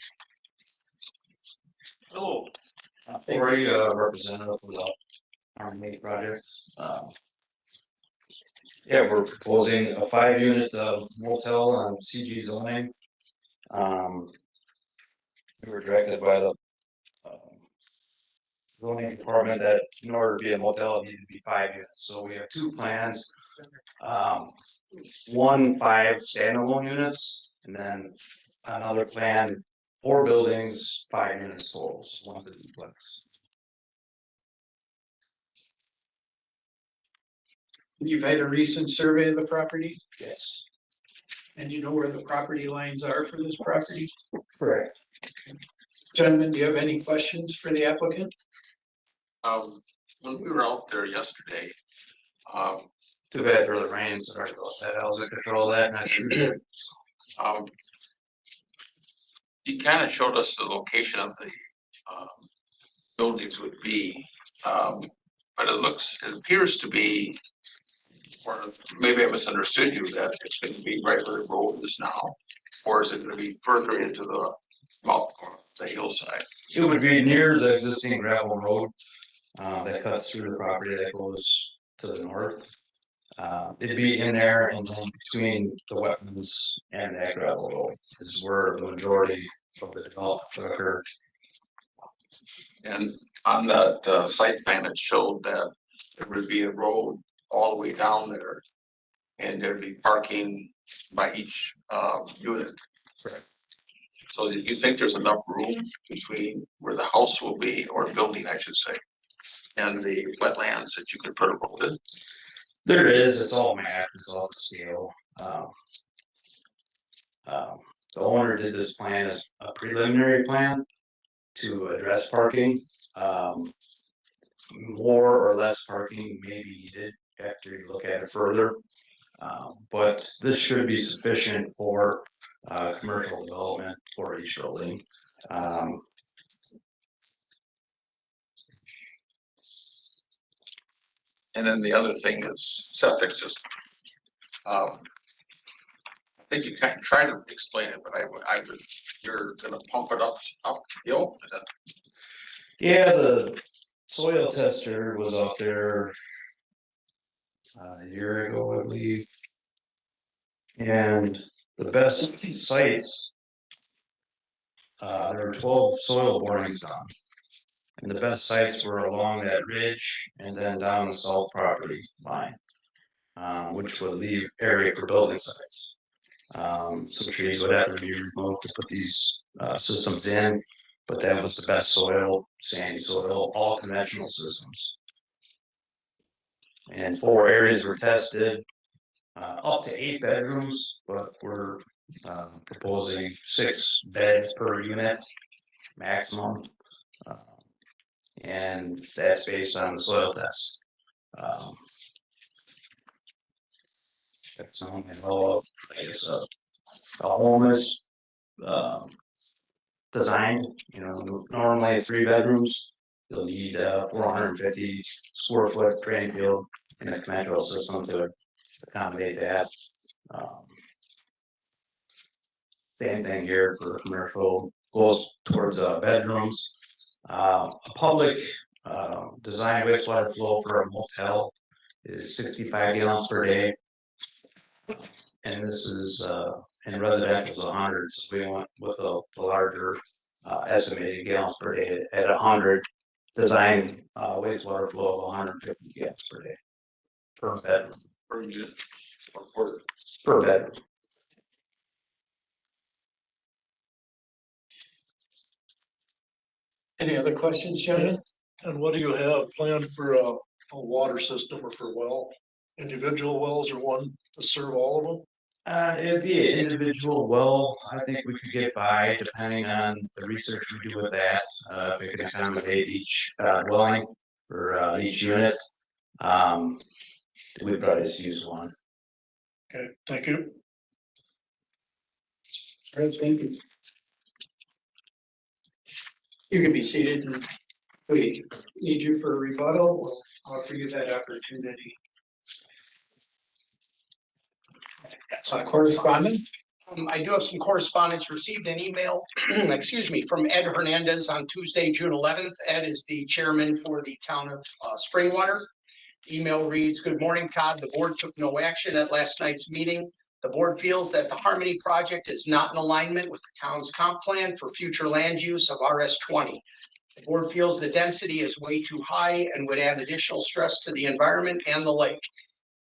Hello. Corey, representative of the Harmony project. Yeah, we're proposing a 5-unit motel on CG zoning. We were directed by the zoning department that in order to be a motel, it needed to be 5 units. So we have 2 plans. 1 5 standalone units, and then another plan, 4 buildings, 5 units total. So one's a duplex. You've had a recent survey of the property, Yes. and you know where the property lines are for this property? Correct. Gentlemen, do you have any questions for the applicant? When we were out there yesterday, Too bad for the rain. Sorry about that. I was in control of that. you kind of showed us the location of the buildings would be, but it appears to be, or maybe I misunderstood you, that it's going to be right where the road is now, or is it going to be further into the the hillside? It would be near the existing gravel road that cuts through the property that goes to the north. It'd be in there, and then between the wetlands and that gravel road is where the majority of the development would occur. And on that site plan, it showed that there would be a road all the way down there, and there'd be parking by each unit. Correct. So do you think there's enough room between where the house will be, or building, I should say, and the wetlands that you could put a road in? There is. It's all mapped. It's all to scale. The owner did this plan as a preliminary plan to address parking. More or less parking may be needed after you look at it further. But this should be sufficient for commercial development for each building. And then the other thing is septic system. I think you kind of tried to explain it, but I would, you're gonna pump it uphill. Yeah, the soil tester was out there a year ago, I believe. And the best sites, there were 12 soil borings done. And the best sites were along that ridge and then down the south property line, which would leave area for building sites. Some trees would have to be removed to put these systems in, but that was the best soil, sandy soil, all conventional systems. And 4 areas were tested. up to 8 bedrooms, but we're proposing 6 beds per unit maximum. And that's based on the soil test. That's something I know of. I guess a home is designed, normally 3 bedrooms. You'll need 450 square foot drain field and a conventional system to accommodate that. Same thing here for commercial, goes towards bedrooms. A public design wastewater flow for a motel is 65 gallons per day. And this is in residential is 100, so we went with a larger estimated gallons per day at 100. Design wastewater flow of 150 gallons per day per bedroom. Per unit. Or Per bedroom. Any other questions, gentlemen? And what do you have planned for a water system or for well? Individual wells or one to serve all of them? It'd be an individual well. I think we could get by depending on the research we do with that. If we can accommodate each dwelling or each unit. We'd probably just use one. Okay, thank you. All right, thank you. You can be seated and if we need you for a rebuttal, we'll offer you that opportunity. Some correspondence. I do have some correspondence, received an email, excuse me, from Ed Hernandez on Tuesday, June 11th. Ed is the chairman for the town of Springwater. Email reads, "Good morning, Todd. The board took no action at last night's meeting. The board feels that the Harmony project is not in alignment with the town's comp plan for future land use of RS20. The board feels the density is way too high and would add additional stress to the environment and the lake.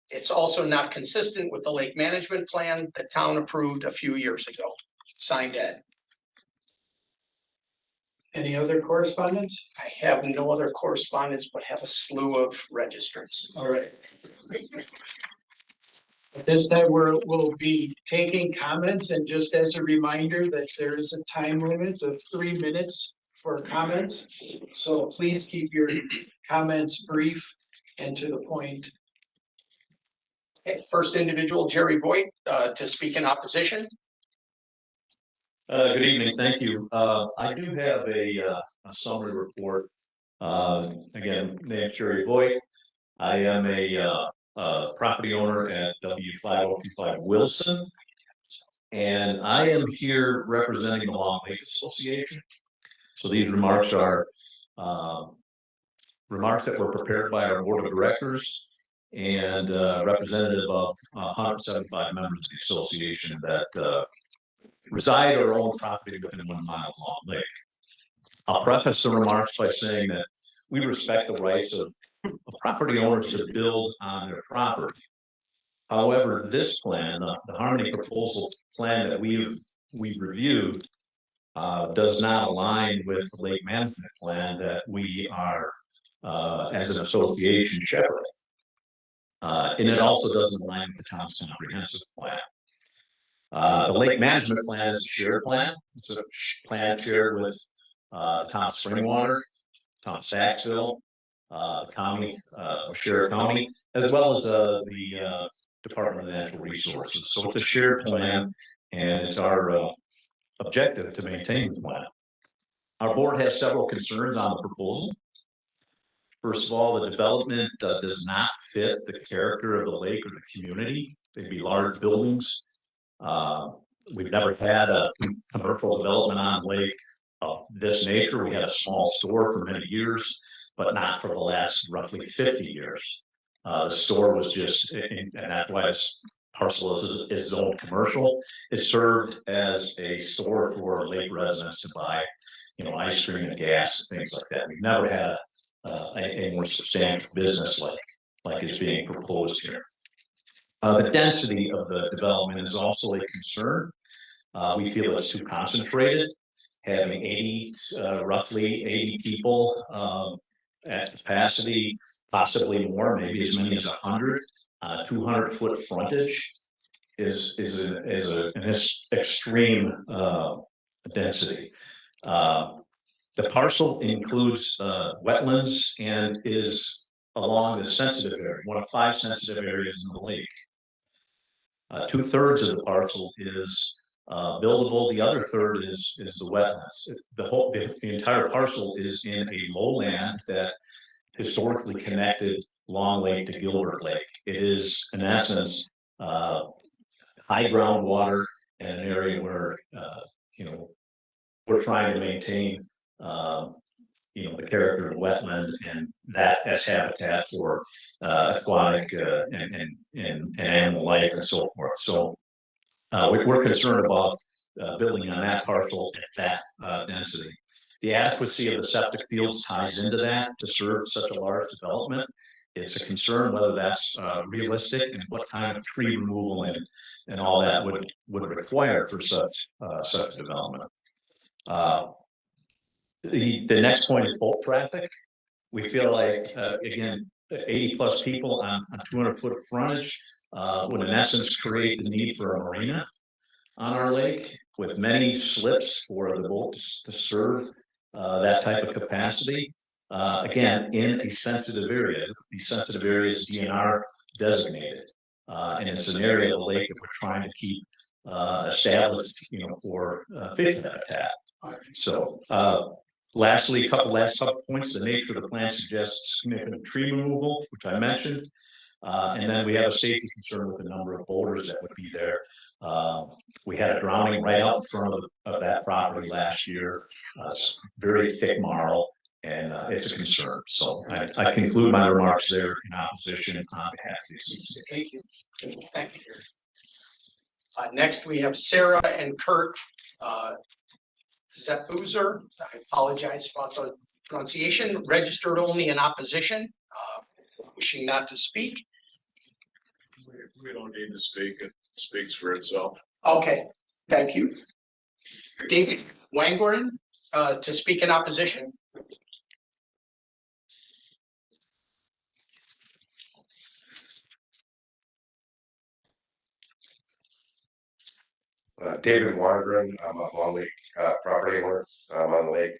It's also not consistent with the lake management plan the town approved a few years ago." Signed, Ed. Any other correspondence? I have no other correspondence, but have a slew of registrants. All right. At this time, we'll be taking comments, and just as a reminder that there is a time limit of 3 minutes for comments. So please keep your comments brief and to the point. Okay, first individual, Jerry Voigt, to speak in opposition. Good evening, thank you. I do have a summary report. Again, name's Jerry Voigt. I am a property owner at W5025 Wilson. And I am here representing the Long Lake Association. So these remarks are remarks that were prepared by our board of directors and representative of 175 members of the association that reside or own property within 1 mile of Long Lake. I'll preface the remarks by saying that we respect the rights of property owners to build on their property. However, this plan, the Harmony proposal plan that we've reviewed, does not align with the lake management plan that we are, as an association, shepherding. And it also doesn't align with the town's comprehensive plan. The lake management plan is a shared plan. It's a plan shared with the town of Springwater, town of Saxville, county, Sheriff County, as well as the Department of Natural Resources. So it's a shared plan, and it's our objective to maintain the plan. Our board has several concerns on the proposal. First of all, the development does not fit the character of the lake or the community. They'd be large buildings. We've never had a commercial development on lake of this nature. We had a small store for many years, but not for the last roughly 50 years. The store was just, and that's why this parcel is zoned commercial. It served as a store for lake residents to buy, ice cream and gas and things like that. We've never had a more substantial business like is being proposed here. The density of the development is also a concern. We feel it's too concentrated, having roughly 80 people at capacity, possibly more, maybe as many as 100 on a 200-foot frontage is an extreme density. The parcel includes wetlands and is along the sensitive area, one of 5 sensitive areas in the lake. 2/3 of the parcel is buildable. The other third is the wetlands. The entire parcel is in a lowland that historically connected Long Lake to Gilbert Lake. It is, in essence, high groundwater and an area where we're trying to maintain the character of wetland and that as habitat for aquatic and animal life and so forth. So we're concerned about building on that parcel at that density. The adequacy of the septic fields ties into that to serve such a large development. It's a concern whether that's realistic and what kind of tree removal and all that would require for such development. The next point is boat traffic. We feel like, again, 80+ people on 200-foot frontage would in essence create the need for a marina on our lake with many slips for the boats to serve that type of capacity. Again, in a sensitive area. The sensitive area is DNR designated. And it's an area of the lake that we're trying to keep established, for fish habitat. So, lastly, last couple points. The nature of the plan suggests significant tree removal, which I mentioned. And then we have a safety concern with the number of boulders that would be there. We had a drowning right out in front of that property last year. It's very thick marl, and it's a concern. So I conclude my remarks there in opposition on behalf of the CC. Thank you. Thank you. Next, we have Sarah and Kurt Zepbuzer. I apologize about the pronunciation. Registered only in opposition, wishing not to speak. We don't need to speak. It speaks for itself. Okay, thank you. David Wangren, to speak in opposition. David Wangren, I'm a Long Lake property owner. I'm on the lake.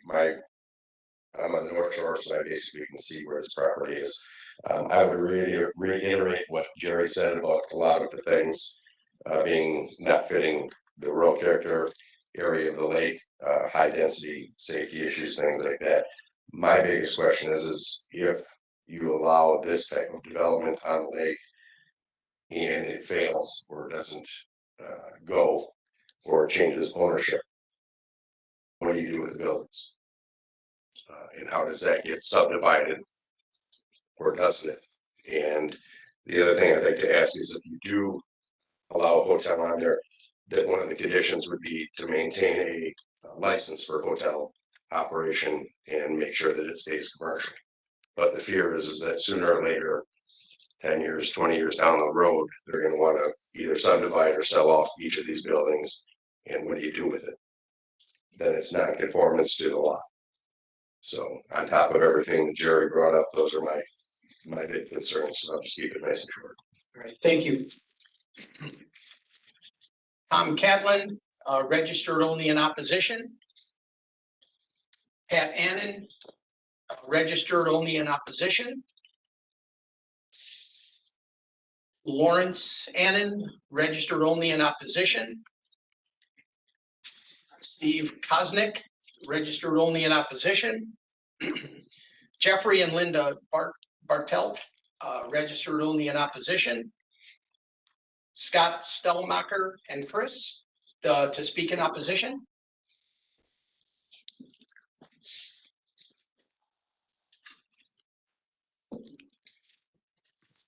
I'm on the North Shore, so I basically can see where his property is. I would reiterate what Jerry said about a lot of the things being not fitting the rural character area of the lake, high density, safety issues, things like that. My biggest question is if you allow this type of development on the lake and it fails or doesn't go or changes ownership, what do you do with the buildings? And how does that get subdivided or doesn't it? And the other thing I'd like to ask is if you do allow a hotel on there, that one of the conditions would be to maintain a license for hotel operation and make sure that it stays commercial. But the fear is that sooner or later, 10 years, 20 years down the road, they're going to want to either subdivide or sell off each of these buildings. And what do you do with it? Then it's not conformance to the law. So on top of everything that Jerry brought up, those are my big concerns. So I'll just keep it nice and short. All right, thank you. Tom Catlin, registered only in opposition. Pat Annan, registered only in opposition. Lawrence Annan, registered only in opposition. Steve Kosnick, registered only in opposition. Jeffrey and Linda Bartelt, registered only in opposition. Scott Stellmacher and Chris, to speak in opposition.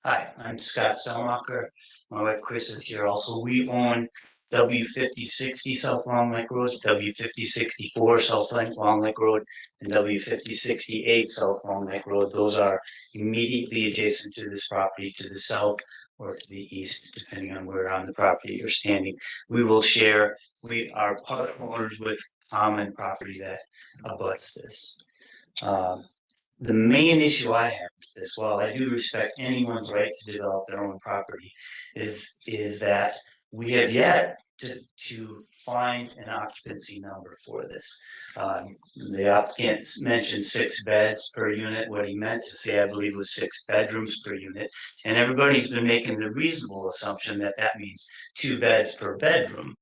Hi, I'm Scott Stellmacher. My wife Chris is here also. We own W5060 South Long Lake Road, W5064 South Long Lake Road, and W5068 South Long Lake Road. Those are immediately adjacent to this property to the south or to the east, depending on where on the property you're standing. We will share, we are part owners with common property that abuts this. the main issue I have with this, while I do respect anyone's right to develop their own property, is that we have yet to find an occupancy number for this. The applicant mentioned 6 beds per unit. What he meant to say, I believe, was 6 bedrooms per unit. And everybody's been making the reasonable assumption that that means 2 beds per bedroom.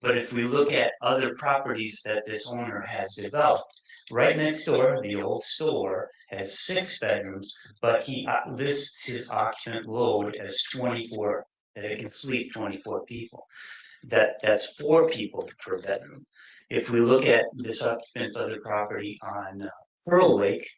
But if we look at other properties that this owner has developed, right next door, the old store has 6 bedrooms, but he lists his occupant load as 24, that it can sleep 24 people. That's 4 people per bedroom. If we look at this occupant's other property on Pearl Lake,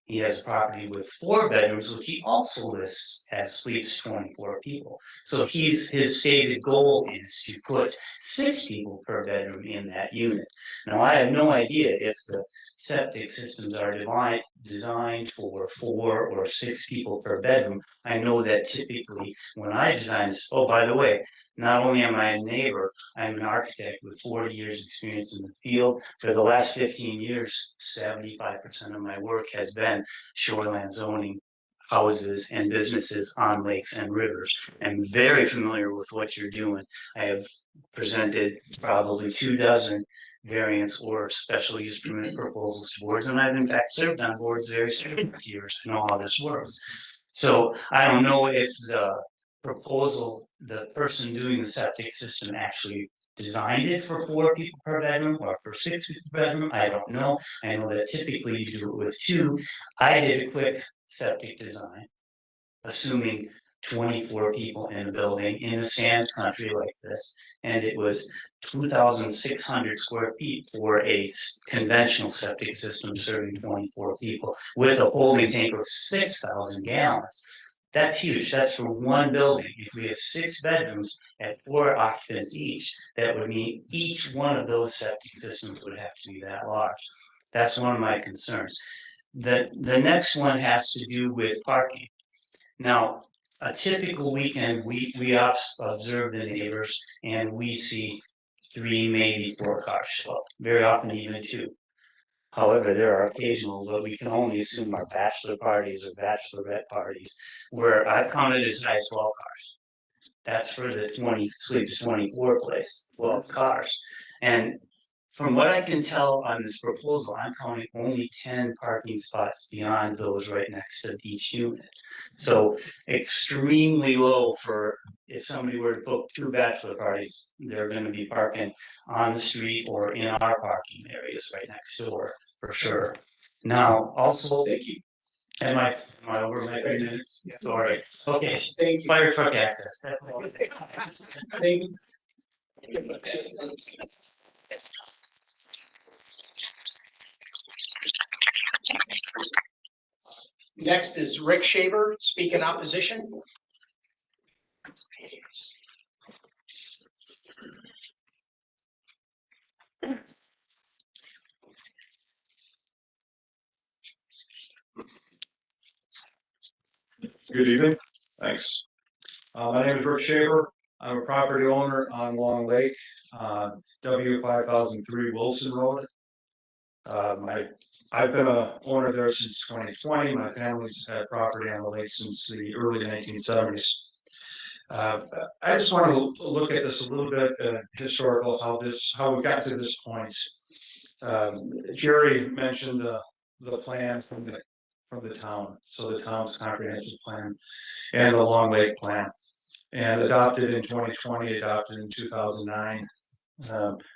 he has a property with 4 bedrooms, which he also lists as sleeps 24 people. So his stated goal is to put 6 people per bedroom in that unit. Now, I have no idea if the septic systems are designed for 4 or 6 people per bedroom. I know that typically when I design this, oh, by the way, not only am I a neighbor, I'm an architect with 40 years experience in the field. For the last 15 years, 75% of my work has been shoreline zoning, houses and businesses on lakes and rivers. I'm very familiar with what you're doing. I have presented probably 24 variance or special use permit proposals to boards, and I've in fact served on boards various years to know how this works. So I don't know if the proposal, the person doing the septic system actually designed it for 4 people per bedroom or for 6 people per bedroom. I don't know. I know that typically you do it with 2. I did a quick septic design, assuming 24 people in a building in a sand country like this, and it was 2,600 square feet for a conventional septic system serving 24 people with a holding tank of 6,000 gallons. That's huge. That's for one building. If we have 6 bedrooms at 4 occupants each, that would mean each one of those septic systems would have to be that large. That's one of my concerns. The next one has to do with parking. Now, a typical weekend, we observe the neighbors and we see 3, maybe 4 cars show up, very often even 2. However, there are occasional, but we can only assume are bachelor parties or bachelorette parties, where I've counted as high as 12 cars. That's for the 20 sleeps 24 place, 12 cars. And from what I can tell on this proposal, I'm counting only 10 parking spots beyond those right next to each unit. So extremely low for if somebody were to book 2 bachelor parties, they're going to be parking on the street or in our parking areas right next door for sure. Now, also, Thank you. am I over my 3 minutes? Yeah. Sorry. Okay. Thank you. Fire truck access. That's all. Thank you. Next is Rick Shaver, speak in opposition. Good evening, thanks. My name is Rick Shaver. I'm a property owner on Long Lake, W5003 Wilson Road. I've been a owner there since 2020. My family's had property on the lake since the early 1970s. I just want to look at this a little bit historical, how we got to this point. Jerry mentioned the plan from the town, so the town's comprehensive plan and the Long Lake plan, and adopted in 2020, adopted in 2009.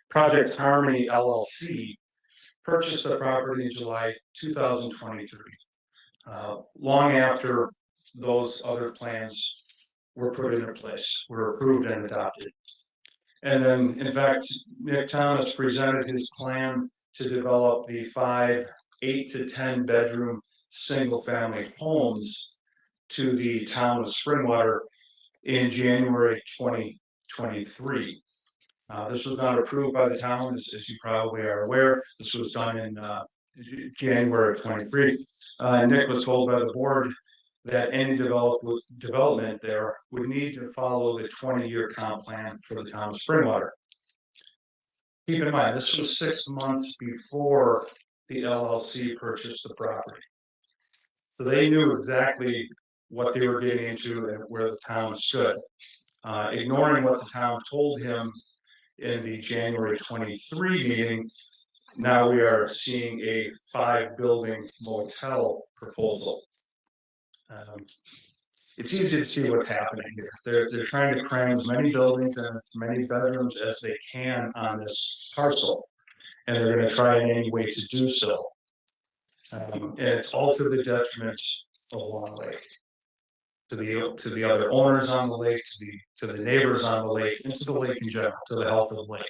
Project Harmony LLC purchased the property in July 2023, long after those other plans were put into place, were approved and adopted. And then, in fact, Nick Thomas presented his plan to develop the 5 8 to 10 bedroom single family homes to the town of Springwater in January 2023. This was not approved by the town, as you probably are aware. This was done in January of 23. Nick was told by the board that any development there would need to follow the 20-year comp plan for the town of Springwater. Keep in mind, this was 6 months before the LLC purchased the property. So they knew exactly what they were getting into and where the town stood. Ignoring what the town told him in the January 23 meeting, now we are seeing a 5-building motel proposal. It's easy to see what's happening here. They're trying to cram as many buildings and as many bedrooms as they can on this parcel. And they're gonna try in any way to do so. And it's all to the detriment of Long Lake. To the other owners on the lake, to the neighbors on the lake, and to the lake in general, to the health of the lake.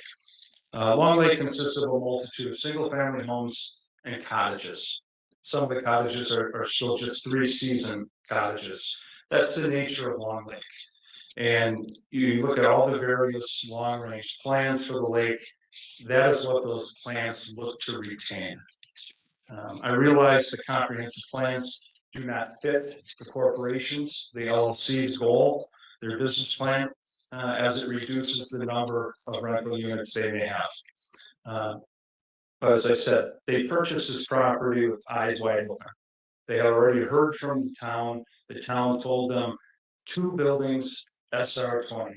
Long Lake consists of a multitude of single-family homes and cottages. Some of the cottages are still just 3-season cottages. That's the nature of Long Lake. And you look at all the various long-range plans for the lake, that is what those plans look to retain. I realize the comprehensive plans do not fit the corporations, the LLC's goal, their business plan, as it reduces the number of rental units they may have. But as I said, they purchased this property with eyes wide open. They had already heard from the town. The town told them 2 buildings, SR20,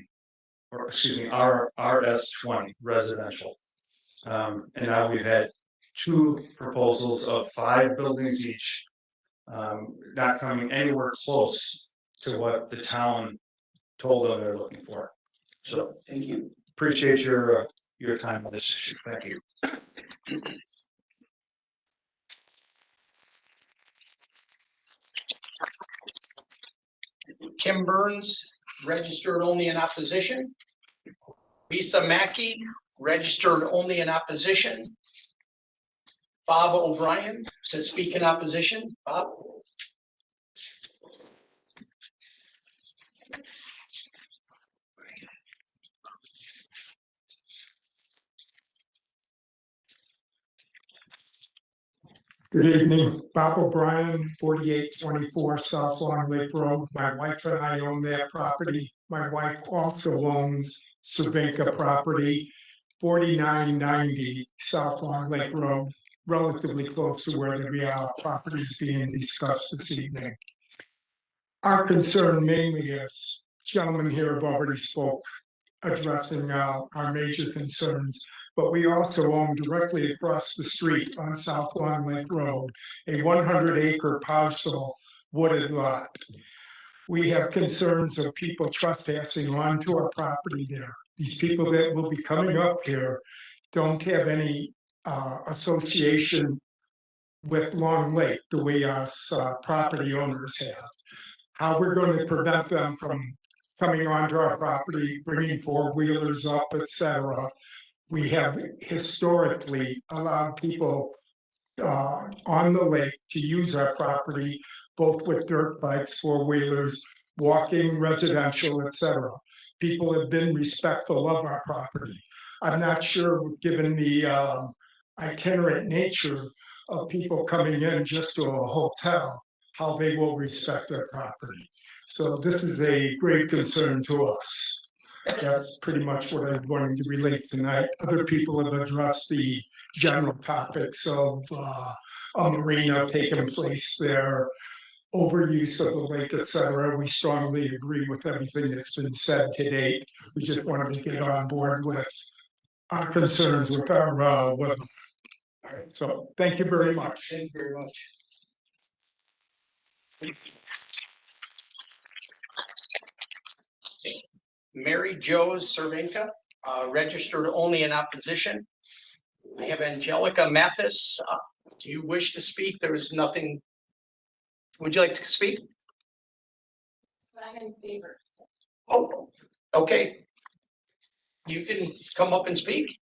or excuse me, RS20 residential. And now we've had 2 proposals of 5 buildings each, not coming anywhere close to what the town told them they're looking for. So Thank you. appreciate your time on this issue. Thank you. Kim Burns, registered only in opposition. Lisa Mackey, registered only in opposition. Bob O'Brien to speak in opposition. Bob? Good evening, Bob O'Brien, 4824 South Long Lake Road. My wife and I own that property. My wife also owns Cervenka property, 4990 South Long Lake Road, relatively close to where the property is being discussed this evening. Our concern mainly is, gentlemen here have already spoke, addressing our major concerns, but we also own directly across the street on South Long Lake Road, a 100-acre parcel wooded lot. We have concerns of people trespassing onto our property there. These people that will be coming up here don't have any association with Long Lake the way us property owners have. How we're going to prevent them from coming onto our property, bringing 4-wheelers up, etc. We have historically allowed people on the lake to use our property, both with dirt bikes, 4-wheelers, walking, residential, etc. People have been respectful of our property. I'm not sure, given the itinerant nature of people coming in just to a hotel, how they will respect their property. So this is a great concern to us. That's pretty much what I'm going to relate tonight. Other people have addressed the general topics of a marina taking place there, overuse of the lake, etc. We strongly agree with everything that's been said to date. We just wanted to get on board with our concerns with our wetland. All right, so thank you very much. Thank you very much. Mary Jo Cervenka, registered only in opposition. I have Angelica Mathis. Do you wish to speak? There is nothing. Would you like to speak? But I'm in favor. Oh, okay. You can come up and speak.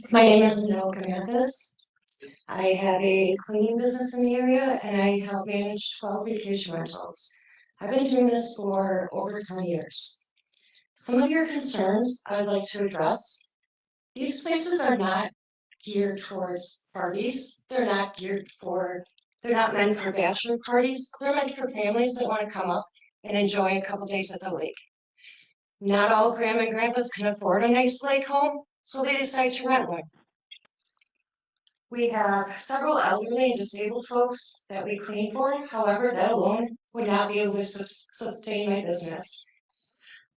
My name is Angelica Mathis. I have a cleaning business in the area and I help manage 12 vacation rentals. I've been doing this for over 10 years. Some of your concerns I would like to address. These places are not geared towards parties. They're not meant for bachelor parties. They're meant for families that want to come up and enjoy a couple days at the lake. Not all grandma and grandpas can afford a nice lake home, so they decide to rent one. We have several elderly and disabled folks that we clean for. However, that alone would not be able to sustain my business.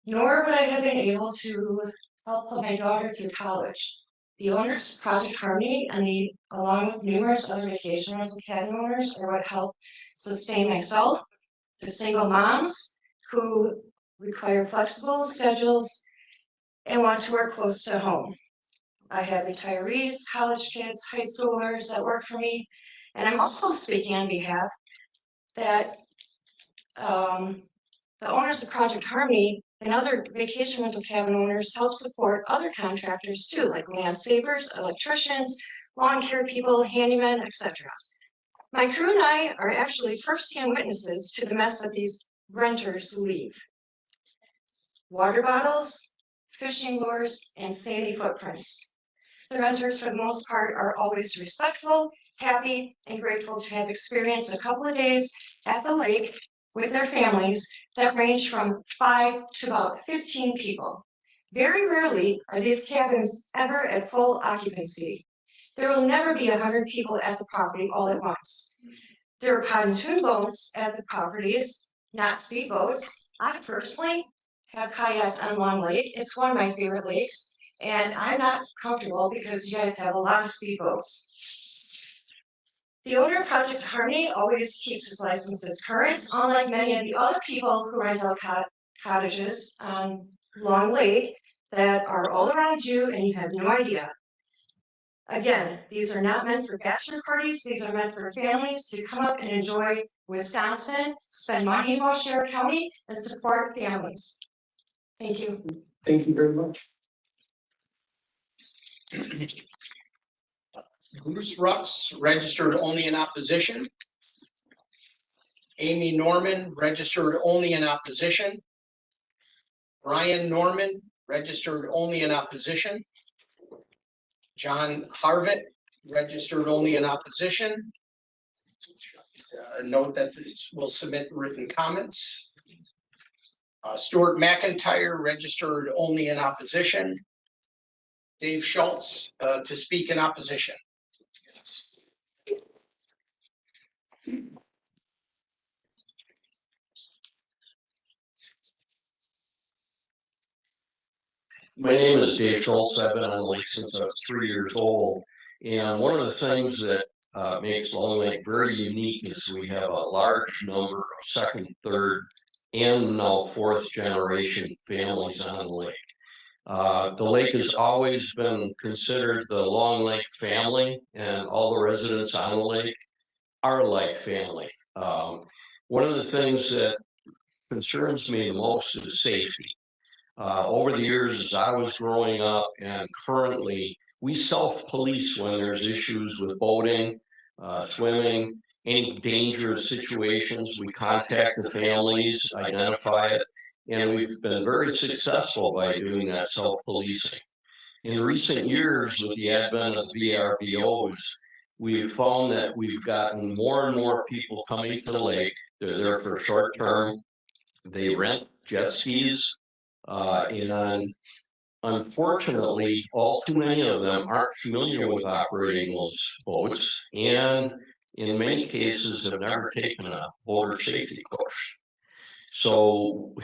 Nor would I have been able to help put my daughter through college. The owners of Project Harmony and along with numerous other vacation rental cabin owners are what help sustain myself, the single moms who require flexible schedules and want to work close to home. I have retirees, college kids, high schoolers that work for me, and I'm also speaking on behalf that the owners of Project Harmony and other vacation rental cabin owners help support other contractors too, like landscapers, electricians, lawn care people, handymen, etc. My crew and I are actually first-hand witnesses to the mess that these renters leave. Water bottles, fishing lures, and sandy footprints. The renters, for the most part, are always respectful, happy, and grateful to have experienced a couple of days at the lake with their families that range from 5 to about 15 people. Very rarely are these cabins ever at full occupancy. There will never be 100 people at the property all at once. There are pontoon boats at the properties, not speedboats. I personally have kayaked on Long Lake. It's one of my favorite lakes, and I'm not comfortable because you guys have a lot of speedboats. The owner of Project Harmony always keeps his licenses current, unlike many of the other people who rent out cottages on Long Lake that are all around you and you have no idea. Again, these are not meant for bachelor parties. These are meant for families to come up and enjoy Wisconsin, spend money in Washington County, and support families. Thank you. Thank you very much. Bruce Rux, registered only in opposition. Amy Norman, registered only in opposition. Brian Norman, registered only in opposition. John Harvitt, registered only in opposition. Note that we'll submit written comments. Stuart McIntyre, registered only in opposition. Dave Schultz, to speak in opposition. My name is Dave Schultz. I've been on the lake since I was 3 years old. And one of the things that makes Long Lake very unique is we have a large number of second, third, and now fourth generation families on the lake. The lake has always been considered the Long Lake family, and all the residents on the lake are like family. One of the things that concerns me the most is safety. Over the years, as I was growing up and currently, we self-police when there's issues with boating, swimming, any dangerous situations. We contact the families, identify it, and we've been very successful by doing that self-policing. In recent years, with the advent of VRBOs, we've found that we've gotten more and more people coming to the lake. They're there for short term. They rent jet skis. And unfortunately, all too many of them aren't familiar with operating those boats, and in many cases have never taken a boater safety course. So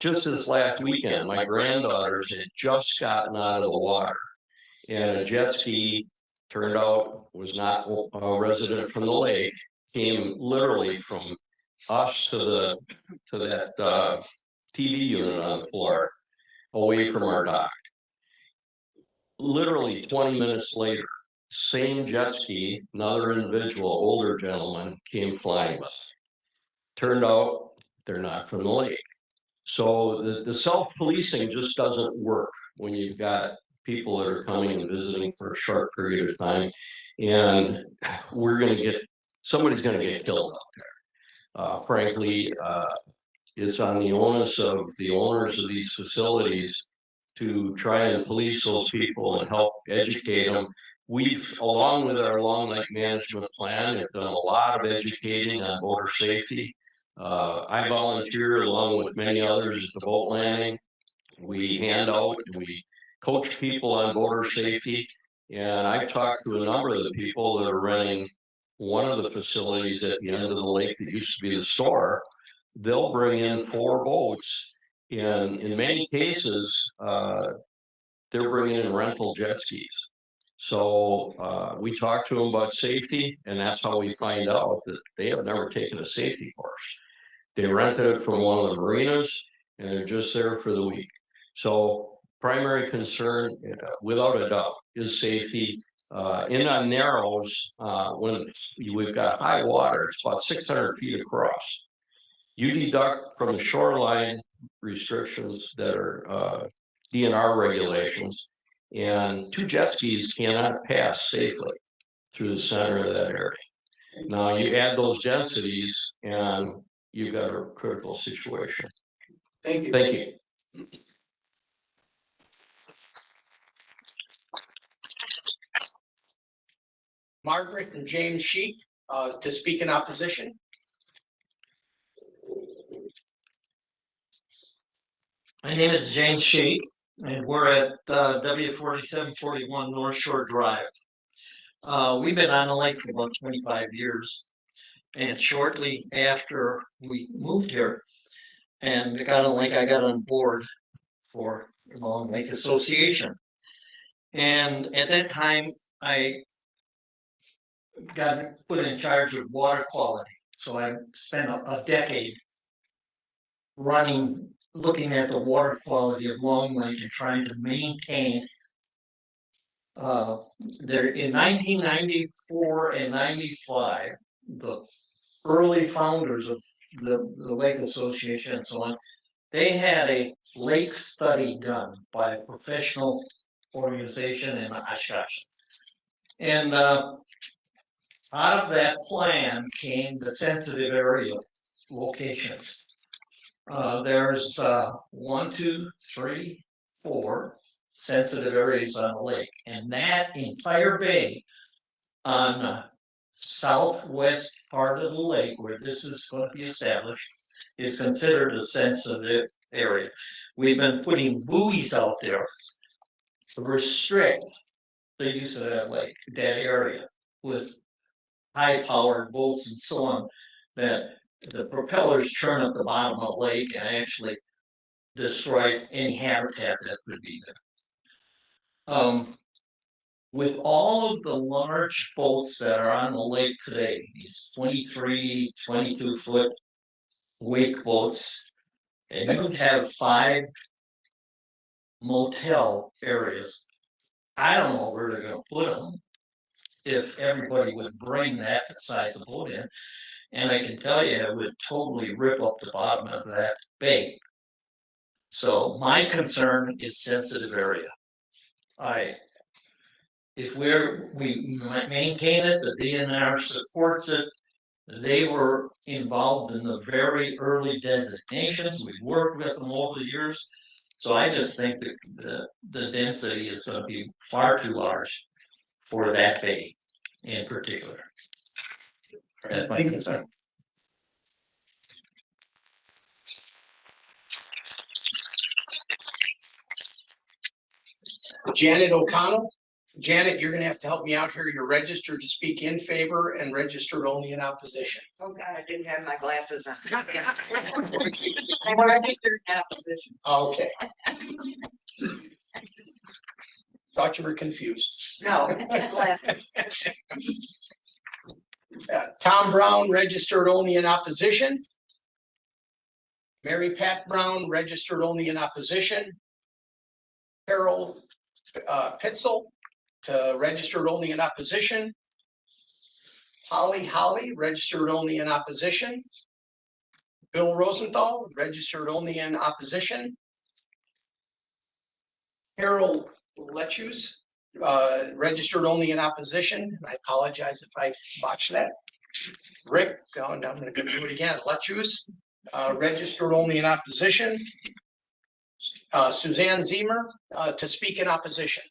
just this last weekend, my granddaughters had just gotten out of the water, and a jet ski turned out was not a resident from the lake, came literally from us to that TV unit on the floor, away from our dock. Literally 20 minutes later, same jet ski, another individual, older gentleman, came flying by. Turned out they're not from the lake. So the self-policing just doesn't work when you've got people that are coming and visiting for a short period of time, and somebody's going to get killed out there. Frankly, it's on the onus of the owners of these facilities to try and police those people and help educate them. We've, along with our Long Lake Management Plan, have done a lot of educating on boater safety. I volunteer along with many others at the boat landing. We hand out and we coach people on boater safety. And I've talked to a number of the people that are running one of the facilities at the end of the lake that used to be the store. They'll bring in 4 boats. And in many cases, they're bringing in rental jet skis. So we talk to them about safety, and that's how we find out that they have never taken a safety course. They rented it from one of the marinas, and they're just there for the week. So primary concern, without a doubt, is safety. In the Narrows, when we've got high water, it's about 600 feet across. You deduct from the shoreline restrictions that are DNR regulations, and 2 jet skis cannot pass safely through the center of that area. Now you add those densities and you've got a critical situation. Thank you. Thank you. Margaret and James Sheik, to speak in opposition. My name is James Sheik, and we're at W4741 North Shore Drive. We've been on the lake for about 25 years, and shortly after we moved here and got on lake, I got on board for the Long Lake Association. And at that time, I got put in charge of water quality. So I spent a decade looking at the water quality of Long Lake and trying to maintain there in 1994 and 95, the early founders of the Lake Association and so on, they had a lake study done by a professional organization in Oshkosh. And out of that plan came the sensitive area locations. There's 1, 2, 3, 4 sensitive areas on the lake, and that entire bay on the southwest part of the lake where this is going to be established is considered a sensitive area. We've been putting buoys out there to restrict the use of that lake, that area, with high-powered boats and so on, that the propellers churn up the bottom of the lake and actually destroy any habitat that could be there. With all of the large boats that are on the lake today, these 23, 22-foot wake boats, and you have 5 motel areas, I don't know where they're going to put them if everybody would bring that size of boat in. And I can tell you, it would totally rip up the bottom of that bay. So my concern is sensitive area. If we maintain it, the DNR supports it. They were involved in the very early designations. We've worked with them over the years. So I just think that the density is going to be far too large for that bay in particular. That's my concern. Janet O'Connell. Janet, you're gonna have to help me out here. You're registered to speak in favor and registered only in opposition. Oh God, I didn't have my glasses on. I'm registered in opposition. Okay. Thought you were confused. No, glasses. Tom Brown, registered only in opposition. Mary Pat Brown, registered only in opposition. Harold Pitzel, to registered only in opposition. Holly, registered only in opposition. Bill Rosenthal, registered only in opposition. Harold Letchus, registered only in opposition. I apologize if I botched that. Rick, I'm gonna do it again. Letchus, registered only in opposition. Suzanne Zemer, to speak in opposition.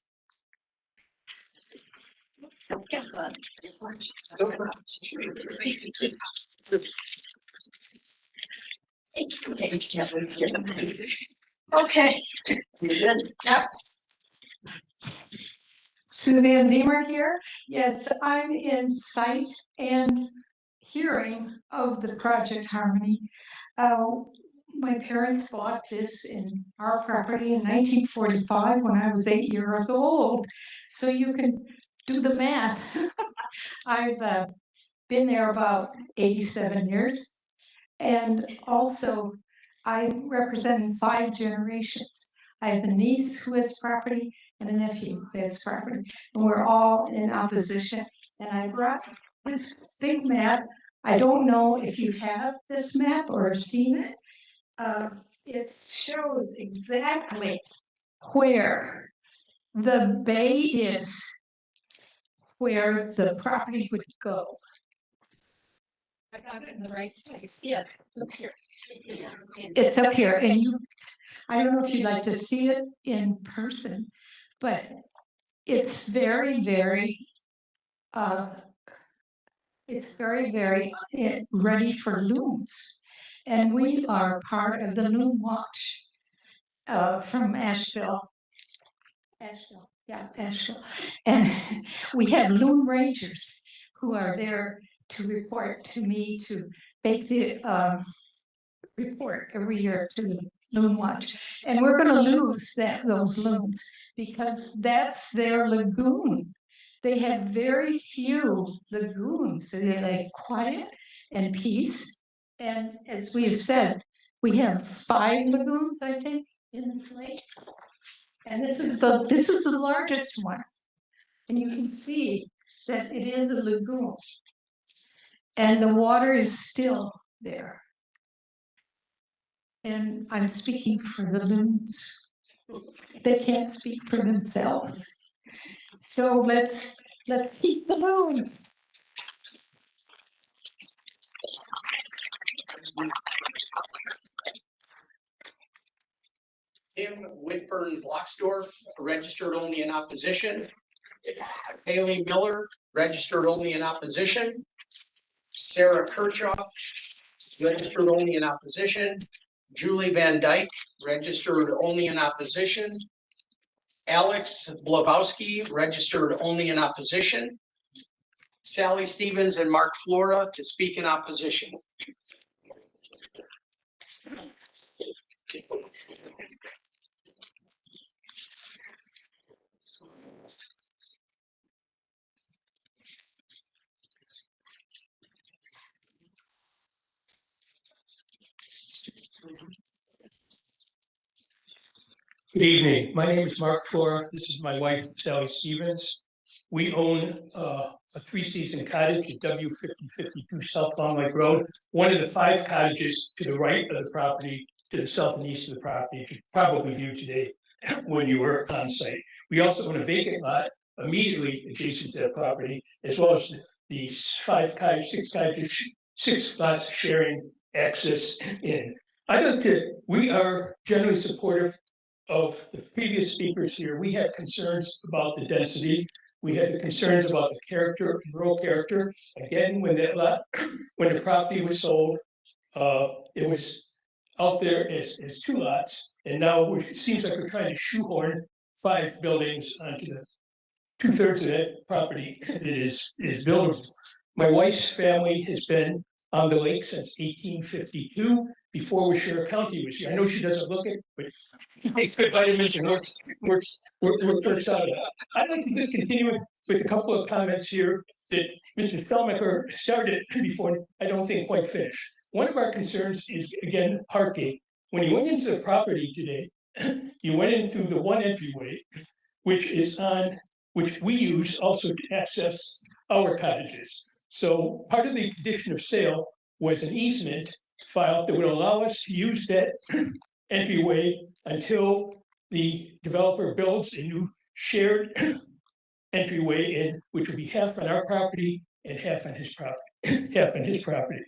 Okay. Yep. Suzanne Zemer here. Yes, I'm in sight and hearing of the Project Harmony. My parents bought this in our property in 1945 when I was 8 years old. So you can do the math. I've been there about 87 years. And also, I'm representing 5 generations. I have a niece who has property and a nephew who has property. And we're all in opposition. And I brought this big map. I don't know if you have this map or seen it. It shows exactly where the bay is, where the property would go. I got it in the right place. Yes, it's up here. It's up here, and I don't know if you'd like to see it in person, but it's very, very, ready for loons. And we are part of the Loon Watch from Asheville. Asheville. And we have loon rangers who are there to report to me to make the report every year to the Loon Watch. And we're going to lose those loons because that's their lagoon. They have very few lagoons. They're like quiet and peace. And as we have said, we have 5 lagoons, I think, in this lake. And this is the largest one. And you can see that it is a lagoon. And the water is still there. And I'm speaking for the loons. They can't speak for themselves. So let's keep the loons. Tim Whitburn Blocksdorf, registered only in opposition. Haley Miller, registered only in opposition. Sarah Kirchhoff, registered only in opposition. Julie Van Dyke, registered only in opposition. Alex Blavowski, registered only in opposition. Sally Stevens and Mark Flora to speak in opposition. Good evening. My name is Mark Flora. This is my wife, Sally Stevens. We own a 3-season cottage at W5052 South Long Lake Road, one of the 5 cottages to the right of the property, to the south and east of the property, which you probably viewed today when you were on site. We also own a vacant lot immediately adjacent to the property, as well as the 6 lots sharing access in. We are generally supportive of the previous speakers here. We had concerns about the density. We had the concerns about the character, rural character. Again, when the property was sold, it was out there as 2 lots, and now it seems like we're trying to shoehorn 5 buildings onto the 2/3 of that property that is buildable. My wife's family has been on the lake since 1852, before Washira County was here. I know she doesn't look it, but vitamins and works out of that. I'd like to just continue with a couple of comments here that Mr. Stelmacher started before, I don't think quite finished. One of our concerns is, again, parking. When you went into the property today, you went in through the one entryway, which we use also to access our cottages. So part of the condition of sale was an easement filed that would allow us to use that entryway until the developer builds a new shared entryway in, which would be half on our property and half on his property.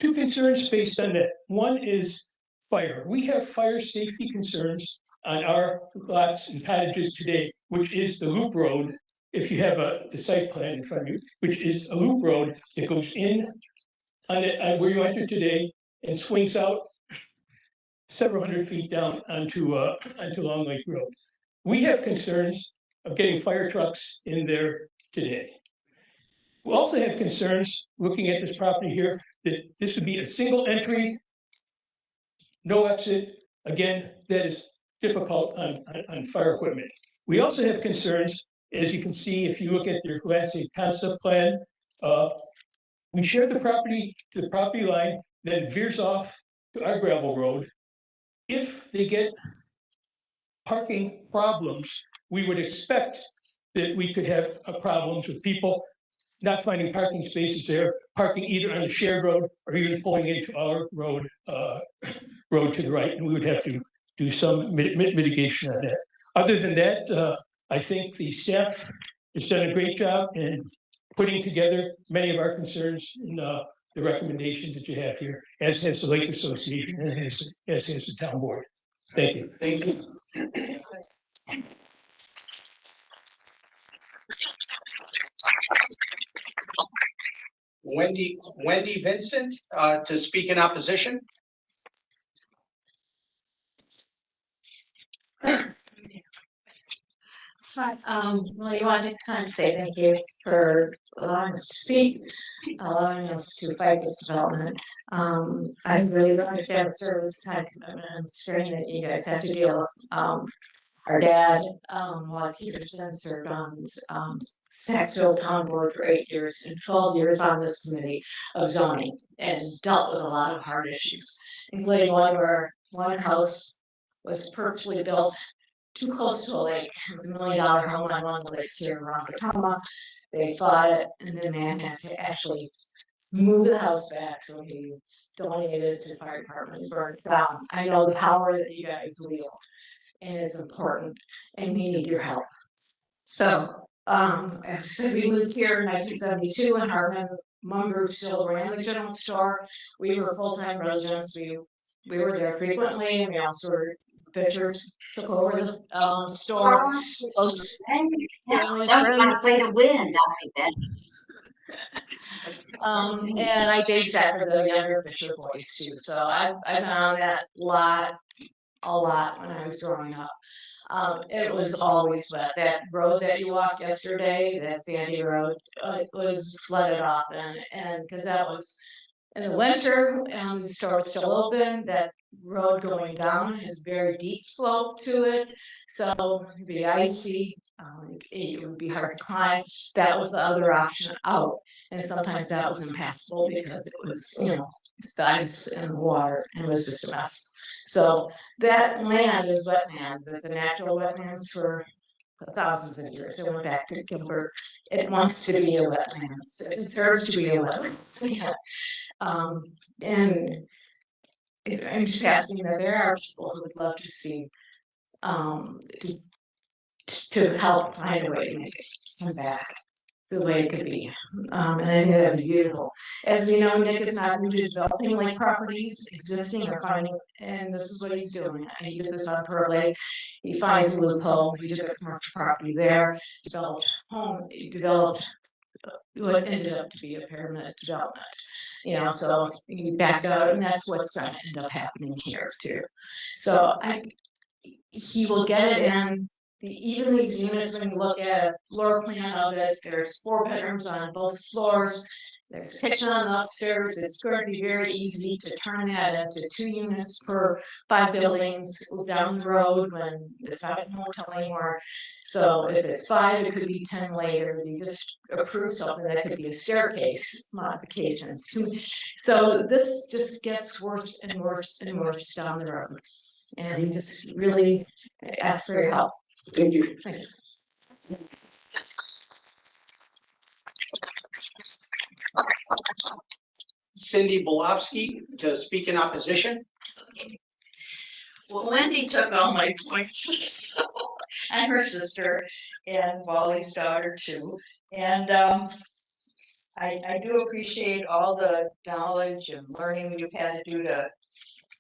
2 concerns based on that. One is fire. We have fire safety concerns on our lots and cottages today, which is the loop road. If you have the site plan in front of you, which is a loop road that goes in on where you enter today and swings out several hundred feet down onto Long Lake Road. We have concerns of getting fire trucks in there today. We also have concerns, looking at this property here, that this would be a single entry, no exit. Again, that is difficult on fire equipment. We also have concerns, as you can see, if you look at their landscape concept plan, we share the property to the property line, then veers off to our gravel road. If they get parking problems, we would expect that we could have problems with people not finding parking spaces there, parking either on the shared road or even pulling into our road to the right, and we would have to do some mitigation on that. Other than that, I think the staff has done a great job in putting together many of our concerns in the recommendations that you have here, as has the Lake Association and as has the town board. Thank you. Thank you. Wendy Vincent, to speak in opposition. So, well, you wanted to kind of say thank you for allowing us to speak, allowing us to fight this development. I really understand the service time commitment and strain that you guys have to deal with. Our dad, Wally Peterson, served on Saxville Town Board for 8 years and 12 years on this committee of zoning and dealt with a lot of hard issues, including one house was purposely built too close to a lake. It was $1 million home on one of the lakes here in Rocketama. They fought it, and the man had to actually move the house back, so he donated it to the fire department and burned it down. I know the power that you guys wield, and it's important, and we need your help. So, as I said, we moved here in 1972, and our mom group still ran the general store. We were full-time residents. We were there frequently, and we also were Pitchers took over the store. Close family friends. to win, And I babysat for the younger Fisher boys too. So I've been on that a lot when I was growing up. It was always wet. That road that you walked yesterday, that sandy road, it was flooded off, and because that was in the winter, the store was still open. That road going down has very deep slope to it, so it'd be icy. It would be hard to climb. That was the other option out, and sometimes that was impassable because it was, it's the ice and the water, and it was just a mess. So that land is wetlands. It's a natural wetlands for thousands of years. It went back to Gilbert. It wants to be a wetlands. It deserves to be a wetlands. Yeah. And I'm just asking that there are people who would love to see to help find a way to make it come back the way it could be. And I think that'd be beautiful. As we know, Nick is not new to developing lake properties, existing or finding, and this is what he's doing. He did this on Pearl Lake. He finds a loophole. He took a commercial property there, developed what ended up to be a permanent development. So you back out, and that's what's going to end up happening here too. So he will get it in. Even these units, when you look at a floor plan of it, there's 4 bedrooms on both floors. There's a kitchen on the upstairs. It's going to be very easy to turn that into 2 units per 5 buildings down the road when it's not a motel anymore. So if it's 5, it could be 10 later. You just approve something that could be a staircase modifications. So this just gets worse and worse and worse down the road. And you just really ask for your help. Thank you. Thank you. Cindy Volovsky to speak in opposition. Well, Wendy took all my points. So I'm her sister and Wally's daughter too. And I do appreciate all the knowledge and learning you've had to do to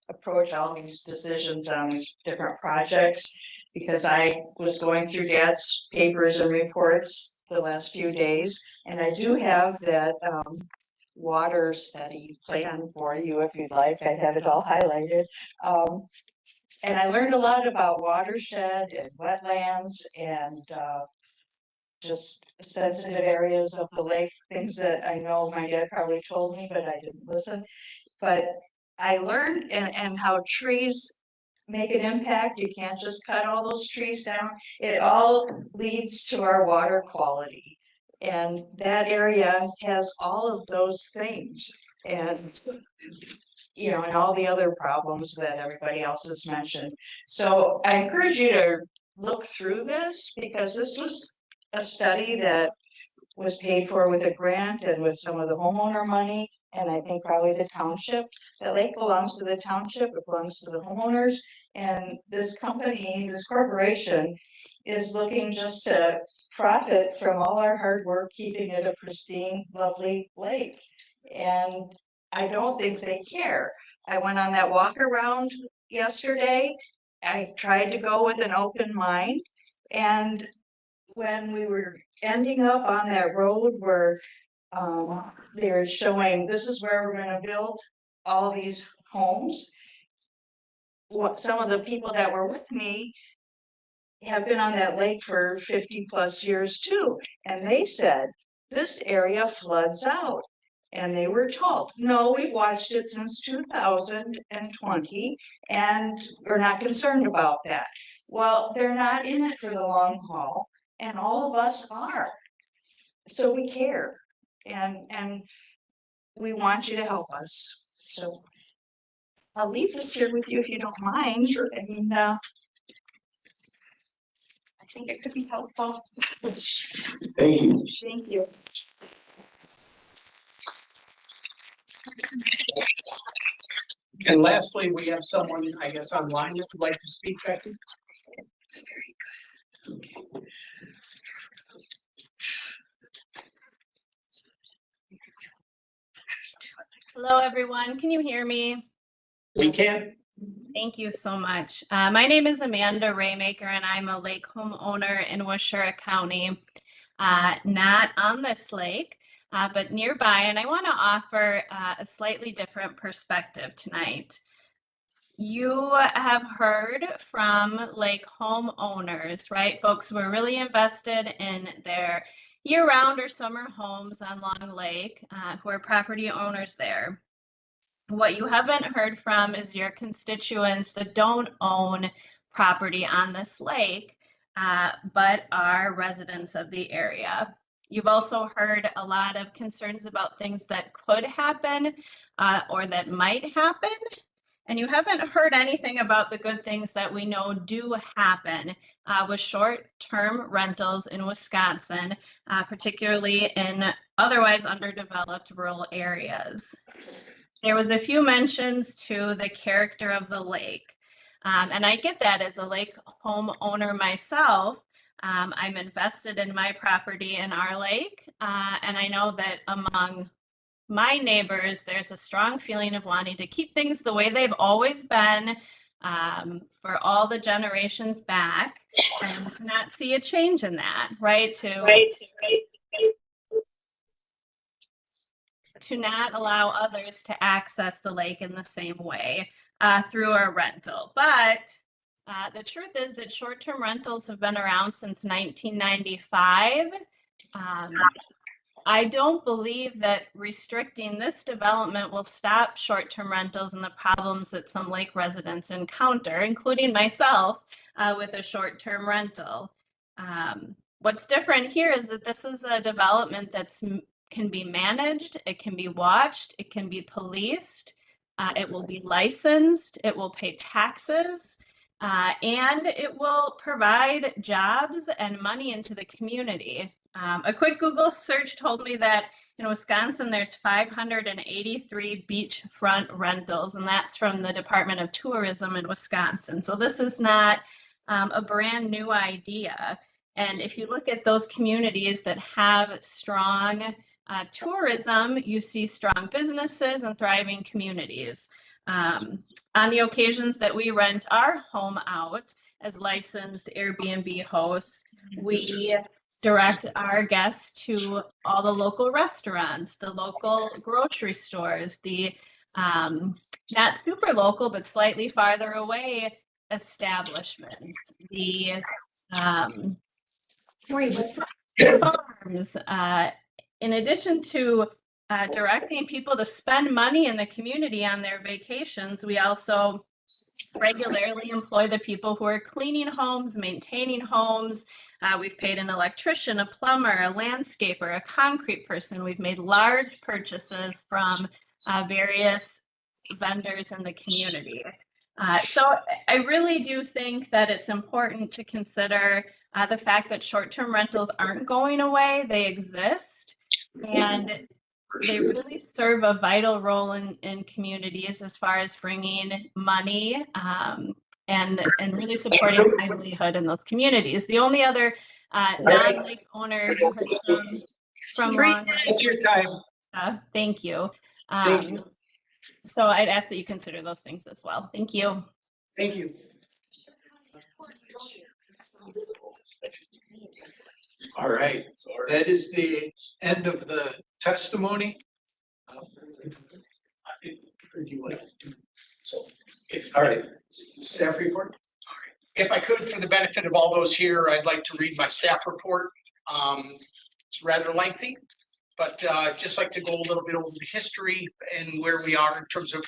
approach all these decisions on these different projects because I was going through Dad's papers and reports the last few days, and I do have that water study plan for you if you'd like. I have it all highlighted. And I learned a lot about watershed and wetlands and just sensitive areas of the lake, things that I know my dad probably told me, but I didn't listen. But I learned and how trees make an impact. You can't just cut all those trees down. It all leads to our water quality. And that area has all of those things. And you know, and all the other problems that everybody else has mentioned. So I encourage you to look through this because this was a study that was paid for with a grant and with some of the homeowner money. And I think probably the township, the lake belongs to the township, it belongs to the homeowners. And this company, this corporation is looking just to profit from all our hard work, keeping it a pristine, lovely lake. And I don't think they care. I went on that walk around yesterday. I tried to go with an open mind. And when we were ending up on that road where they were showing this is where we're going to build all these homes, some of the people that were with me have been on that lake for 50 plus years too. And they said, this area floods out. And they were told, no, we've watched it since 2020 and we're not concerned about that. Well, they're not in it for the long haul and all of us are. So we care and we want you to help us. So I'll leave this here with you if you don't mind. Sure. I mean, I think it could be helpful. Thank you. Thank you. And lastly, we have someone, I guess, online that would like to speak, Becky. It's very good. Hello, everyone. Can you hear me? We can. Thank you so much. My name is Amanda Raymaker, and I'm a lake homeowner in Washura County, not on this lake, but nearby. And I want to offer a slightly different perspective tonight. You have heard from lake homeowners, right? Folks who are really invested in their year-round or summer homes on Long Lake, who are property owners there. What you haven't heard from is your constituents that don't own property on this lake, but are residents of the area. You've also heard a lot of concerns about things that could happen or that might happen. And you haven't heard anything about the good things that we know do happen with short-term rentals in Wisconsin, particularly in otherwise underdeveloped rural areas. There was a few mentions to the character of the lake. And I get that as a lake homeowner myself. I'm invested in my property in our lake. And I know that among my neighbors, there's a strong feeling of wanting to keep things the way they've always been for all the generations back and to not see a change in that, right? To not allow others to access the lake in the same way through a rental. But the truth is that short-term rentals have been around since 1995. I don't believe that restricting this development will stop short-term rentals and the problems that some lake residents encounter, including myself with a short-term rental. What's different here is that this is a development that's can be managed, it can be watched, it can be policed, it will be licensed, it will pay taxes, and it will provide jobs and money into the community. A quick Google search told me that in Wisconsin, there's 583 beachfront rentals, and that's from the Department of Tourism in Wisconsin. So this is not a brand new idea. And if you look at those communities that have strong tourism, you see strong businesses and thriving communities. On On the occasions that we rent our home out as licensed Airbnb hosts, we direct our guests to all the local restaurants, the local grocery stores, the not super local, but slightly farther away establishments, the farms. In addition to directing people to spend money in the community on their vacations, we also regularly employ the people who are cleaning homes, maintaining homes. We've paid an electrician, a plumber, a landscaper, a concrete person. We've made large purchases from various vendors in the community. So I really do think that it's important to consider the fact that short-term rentals aren't going away. They exist, and they really serve a vital role in communities as far as bringing money and really supporting livelihood in those communities. The only other non-lake owner who has come from Long Lake. It's your time. Thank you. Thank you. So I'd ask that you consider those things as well. Thank you. Thank you. All right, that is the end of the testimony. All right, staff report. If I could, for the benefit of all those here, I'd like to read my staff report. It's rather lengthy, but just like to go a little bit over the history and where we are in terms of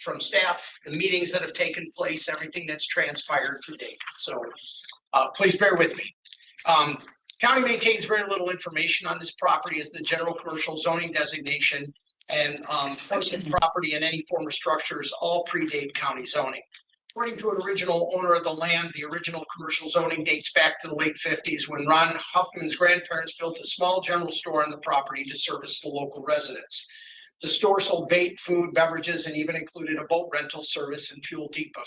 from staff, the meetings that have taken place, everything that's transpired to date. So please bear with me. County maintains very little information on this property as the general commercial zoning designation and person, property, and any former structures all predate county zoning. According to an original owner of the land, the original commercial zoning dates back to the late 50s when Ron Huffman's grandparents built a small general store on the property to service the local residents. The store sold bait, food, beverages, and even included a boat rental service and fuel depot.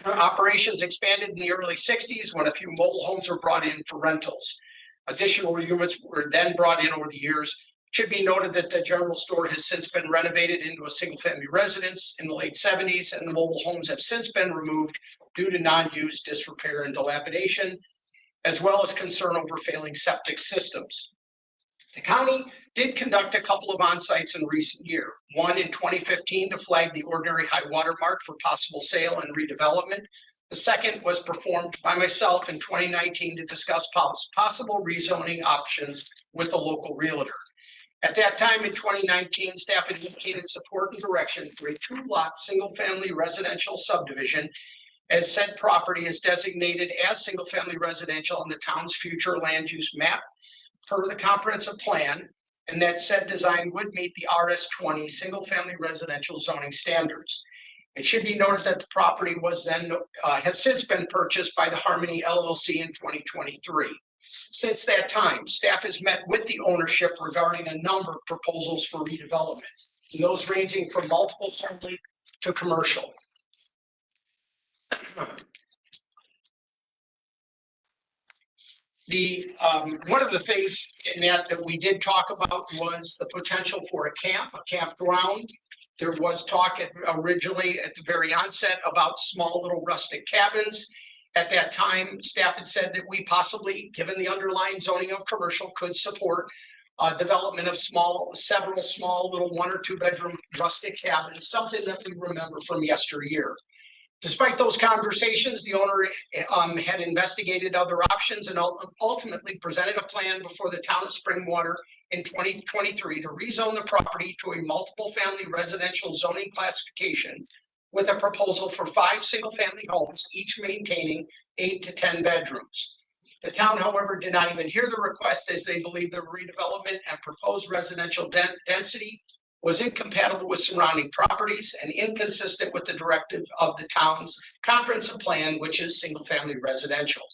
Operations expanded in the early 60s when a few mobile homes were brought in for rentals. Additional units were then brought in over the years. It should be noted that the general store has since been renovated into a single-family residence in the late 70s, and the mobile homes have since been removed due to non-use, disrepair, and dilapidation, as well as concern over failing septic systems. The county did conduct a couple of on-sites in recent year. One in 2015 to flag the ordinary high water mark for possible sale and redevelopment. The second was performed by myself in 2019 to discuss possible rezoning options with the local realtor. At that time in 2019, staff had indicated support and direction for a 2-lot single-family residential subdivision, as said property is designated as single-family residential on the town's future land use map per the comprehensive plan, and that said design would meet the RS20 single-family residential zoning standards. It should be noted that the property was then has since been purchased by the Harmony LLC in 2023. Since that time, staff has met with the ownership regarding a number of proposals for redevelopment, those ranging from multiple family to commercial. The one of the things in that we did talk about was the potential for a campground. There was talk originally at the very onset about small little rustic cabins. At that time, staff had said that we possibly, given the underlying zoning of commercial, could support development of several small little 1 or 2 bedroom rustic cabins, something that we remember from yesteryear. Despite those conversations, the owner had investigated other options and ultimately presented a plan before the town of Springwater in 2023 to rezone the property to a multiple family residential zoning classification with a proposal for 5 single-family homes, each maintaining 8 to 10 bedrooms. The town, however, did not even hear the request, as they believe the redevelopment and proposed residential density was incompatible with surrounding properties and inconsistent with the directive of the town's comprehensive plan, which is single-family residential.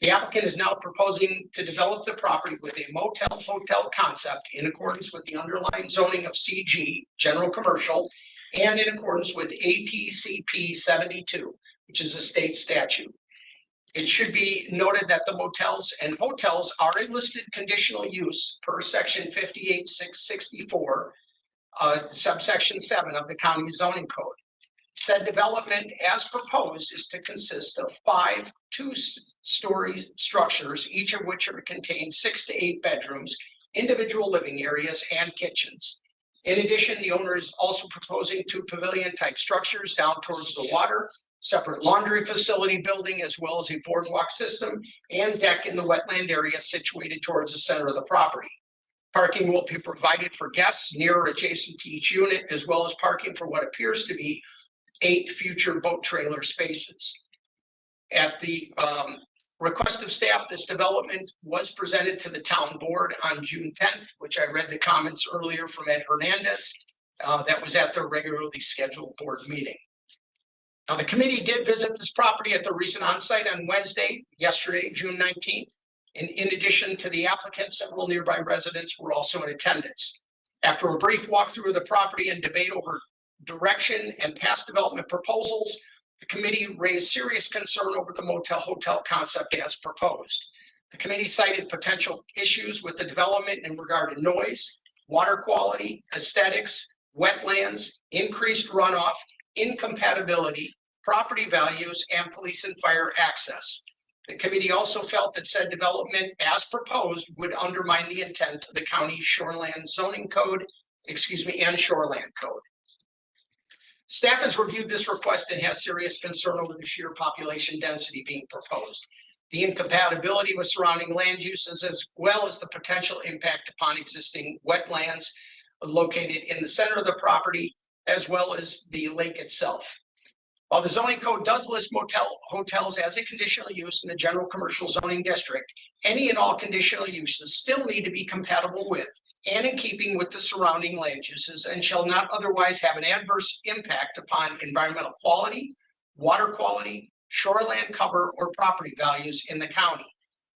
The applicant is now proposing to develop the property with a motel hotel concept in accordance with the underlying zoning of CG, general commercial, and in accordance with ATCP 72, which is a state statute. It should be noted that the motels and hotels are a listed conditional use per section 58664, subsection 7 of the county zoning code. Said development as proposed is to consist of 5 two-story structures, each of which are contained 6 to 8 bedrooms, individual living areas, and kitchens. In addition, the owner is also proposing 2 pavilion-type structures down towards the water, separate laundry facility building, as well as a boardwalk system and deck in the wetland area situated towards the center of the property. Parking will be provided for guests near or adjacent to each unit, as well as parking for what appears to be 8 future boat trailer spaces. At the request of staff, this development was presented to the town board on June 10th, which I read the comments earlier from Ed Hernandez. That was at their regularly scheduled board meeting. Now, the committee did visit this property at the recent onsite on Wednesday, yesterday, June 19th. And in addition to the applicant, several nearby residents were also in attendance. After a brief walkthrough of the property and debate over direction and past development proposals, the committee raised serious concern over the motel-hotel concept as proposed. The committee cited potential issues with the development in regard to noise, water quality, aesthetics, wetlands, increased runoff, incompatibility, property values, and police and fire access. The committee also felt that said development as proposed would undermine the intent of the county shoreland zoning code, and shoreland code. Staff has reviewed this request and has serious concern over the sheer population density being proposed, the incompatibility with surrounding land uses, as well as the potential impact upon existing wetlands located in the center of the property, as well as the lake itself. While the zoning code does list hotels as a conditional use in the general commercial zoning district, any and all conditional uses still need to be compatible with and in keeping with the surrounding land uses and shall not otherwise have an adverse impact upon environmental quality, water quality, shoreland cover, or property values in the county.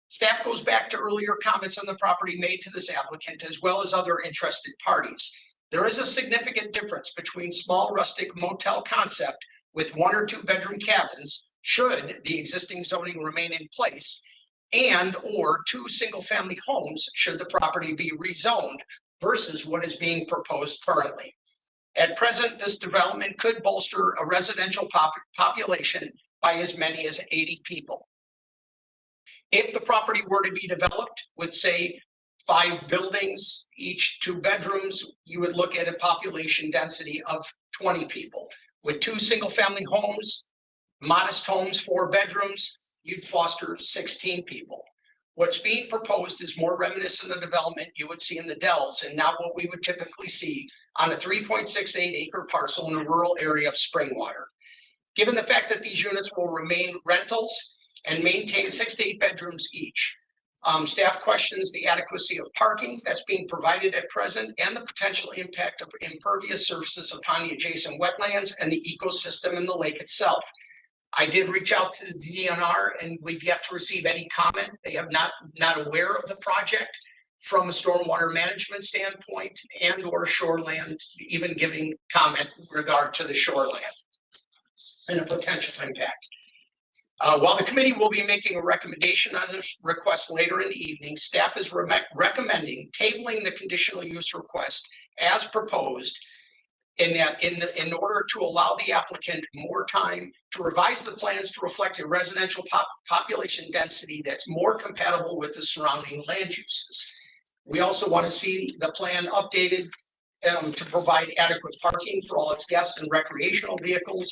Staff goes back to earlier comments on the property made to this applicant as well as other interested parties. There is a significant difference between small rustic motel concept with 1 or 2 bedroom cabins, should the existing zoning remain in place, and or 2 single-family homes should the property be rezoned versus what is being proposed currently. At present, this development could bolster a residential population by as many as 80 people. If the property were to be developed with, say, 5 buildings, each 2 bedrooms, you would look at a population density of 20 people. With 2 single-family homes, modest homes, 4 bedrooms, you'd foster 16 people. What's being proposed is more reminiscent of the development you would see in the Dells and not what we would typically see on a 3.68 acre parcel in a rural area of Springwater. Given the fact that these units will remain rentals and maintain 6 to 8 bedrooms each, staff questions the adequacy of parking that's being provided at present and the potential impact of impervious surfaces upon the adjacent wetlands and the ecosystem in the lake itself. I did reach out to the DNR and we've yet to receive any comment. They have not aware of the project from a stormwater management standpoint and or shoreland, even giving comment in regard to the shoreland and a potential impact. While the committee will be making a recommendation on this request later in the evening, staff is recommending tabling the conditional use request as proposed in order to allow the applicant more time to revise the plans to reflect a residential population density that's more compatible with the surrounding land uses. We also want to see the plan updated to provide adequate parking for all its guests and recreational vehicles.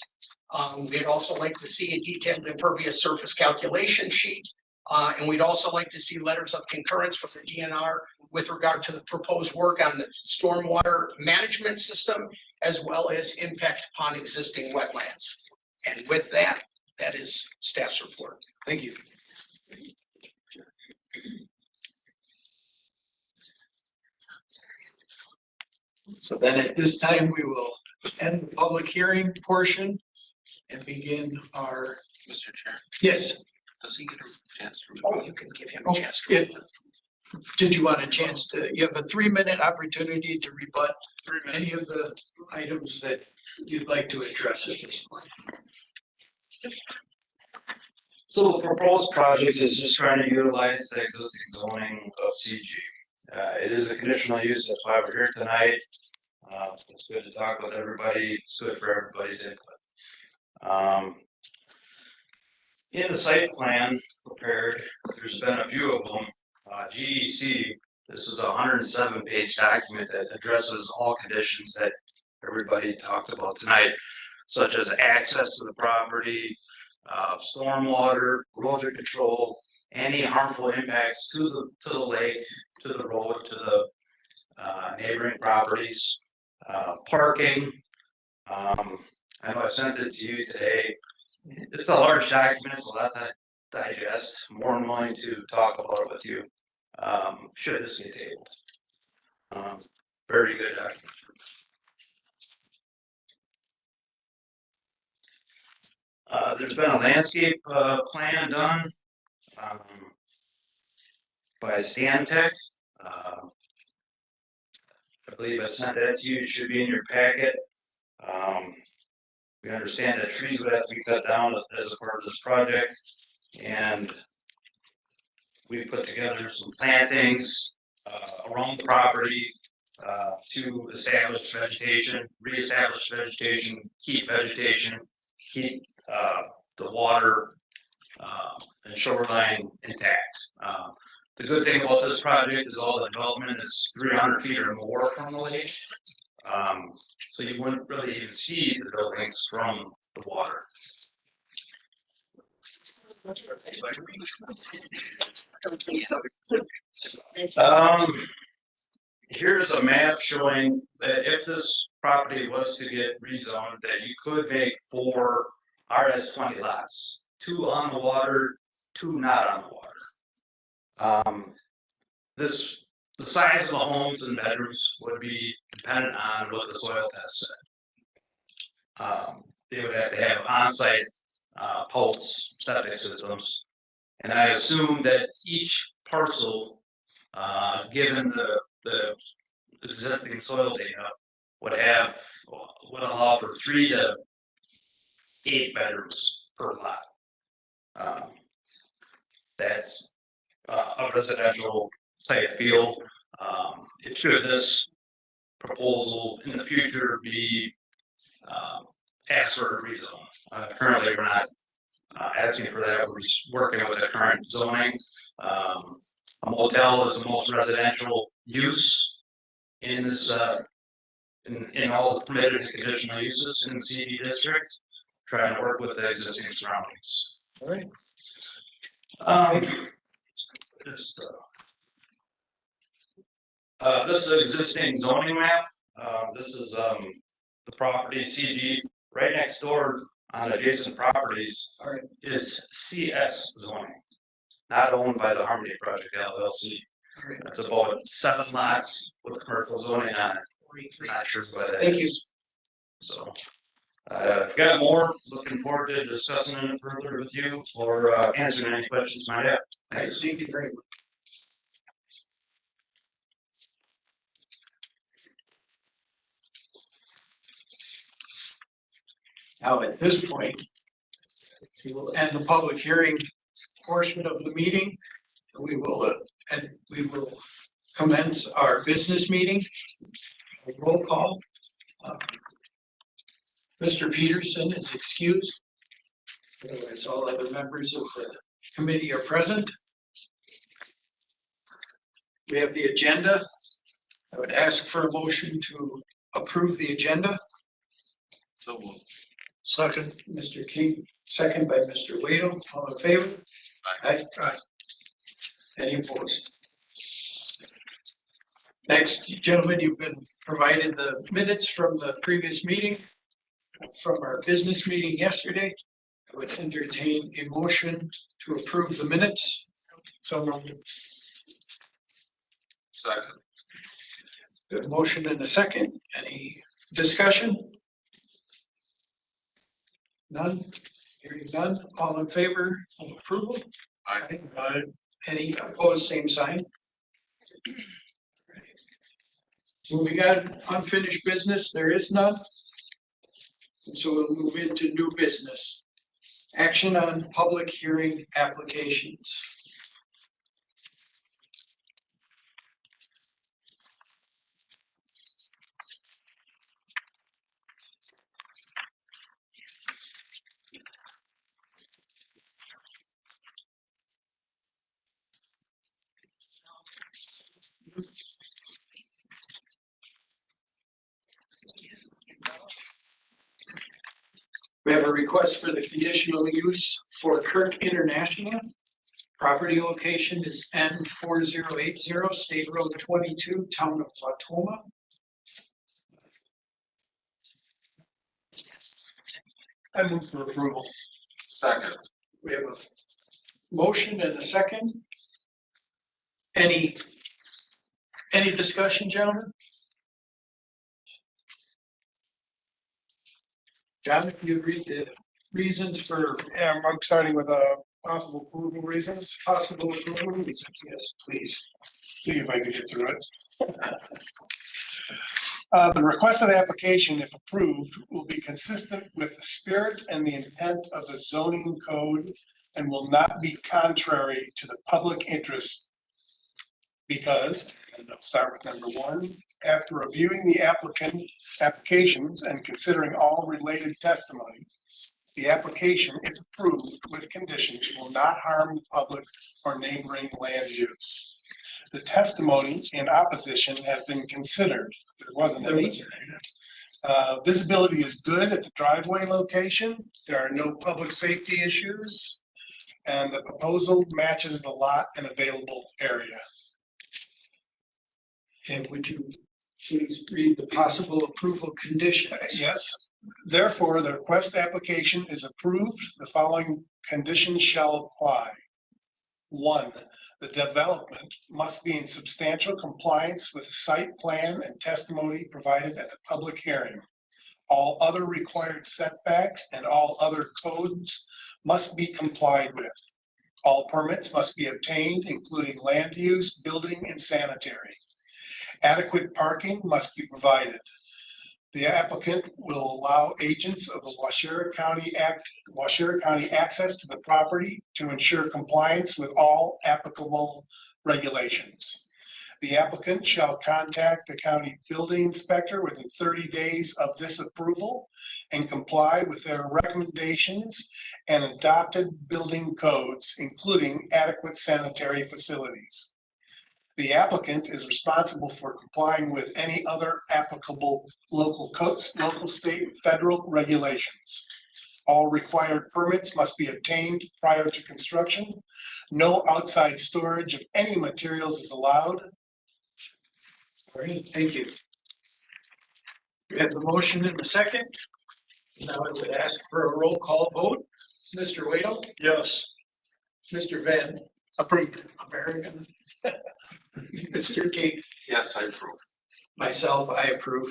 We'd also like to see a detailed impervious surface calculation sheet. And we'd also like to see letters of concurrence from the DNR with regard to the proposed work on the stormwater management system, as well as impact upon existing wetlands. And with that, that is staff's report. Thank you. So then at this time, we will end the public hearing portion and begin our. Mr. Chair. Yes. Does he get a chance to? Oh, you can give him a chance. Did you want a chance to, you have a 3-minute opportunity to rebut any of the items that you'd like to address at this point. So the proposed project is just trying to utilize the existing zoning of CG. It is a conditional use, that's why we're here tonight. It's good to talk with everybody, it's good for everybody's input. In the site plan prepared, there's been a few of them. GEC, this is a 107-page document that addresses all conditions that everybody talked about tonight, such as access to the property, stormwater, erosion control, any harmful impacts to the lake, to the road, to the neighboring properties, parking. I know I sent it to you today. It's a large document, it's a lot to digest. More than willing to talk about it with you. Should this get tabled? Very good document. There's been a landscape plan done by Stantec. I believe I sent that to you. It should be in your packet. We understand that trees would have to be cut down as a part of this project, and we put together some plantings around the property to establish vegetation, reestablish vegetation, keep the water and shoreline intact. The good thing about this project is all the development is 300 feet or more from the lake. So you wouldn't really even see the buildings from the water. Here's a map showing that if this property was to get rezoned, that you could make 4 RS20 lots, 2 on the water, 2 not on the water. The size of the homes and bedrooms would be dependent on what the soil test said. They would have to have on-site pulse septic systems. And I assume that each parcel, given the existing soil data, would allow for 3 to 8 bedrooms per lot. That's a residential type field. Should this proposal in the future be asked for a rezone? Currently, we're not asking for that. We're just working with the current zoning. A motel is the most residential use in this in all the permitted and conditional uses in the CD district. Trying to work with the existing surroundings. All right. This is an existing zoning map. This is the property CG right next door on adjacent properties is CS zoning, not owned by the Harmony Project LLC. It's about 7 lots with commercial zoning on it. Not sure why that is. Thank you. So, I've got more. Looking forward to discussing it further with you or answering any questions you might have. Thanks. Thank you very much. Now, at this point, we will end the public hearing portion of the meeting. We will commence our business meeting. Roll call. Mr. Peterson is excused. Otherwise, all other members of the committee are present. We have the agenda. I would ask for a motion to approve the agenda. So moved. Second, Mr. King, second by Mr. Waddle. All in favor? Aye. Aye. Any opposed? Next, gentlemen, you've been provided the minutes from the previous meeting, from our business meeting yesterday. I would entertain a motion to approve the minutes. So moved. Second. Good motion and a second. Any discussion? None? Hearing none. All in favor of approval? Aye. Aye. Any opposed, same sign? So we got unfinished business. There is none. And so we'll move into new business. Action on public hearing applications. We have a request for the conditional use for Kirk International. Property location is N4080 State Road 22, Town of Platoma. I move for approval. Second. We have a motion and a second. Any discussion, gentlemen? John, if you read the reasons for. Yeah, I'm starting with possible approval reasons. Possible approval reasons, yes, please. See if I can get through it. The requested application, if approved, will be consistent with the spirit and the intent of the zoning code and will not be contrary to the public interest. Because, and I'll start with number one, after reviewing the applications and considering all related testimony, the application, if approved with conditions, will not harm the public or neighboring land use. The testimony in opposition has been considered. There wasn't any. Visibility is good at the driveway location. There are no public safety issues. And the proposal matches the lot and available area. And would you please read the possible approval conditions? Yes. Therefore, the request application is approved. The following conditions shall apply. 1, the development must be in substantial compliance with the site plan and testimony provided at the public hearing. All other required setbacks and all other codes must be complied with. All permits must be obtained, including land use, building, and sanitary. Adequate parking must be provided. The applicant will allow agents of the Waushara County access to the property to ensure compliance with all applicable regulations. The applicant shall contact the county building inspector within 30 days of this approval and comply with their recommendations and adopted building codes, including adequate sanitary facilities. The applicant is responsible for complying with any other applicable local codes, local, state, and federal regulations. All required permits must be obtained prior to construction. No outside storage of any materials is allowed. All right, thank you. We have the motion in the second. Now I would ask for a roll call vote. Mr. Waddle? Yes. Mr. Venn? Approved. American? Mr. King? Yes, I approve. Myself, I approve.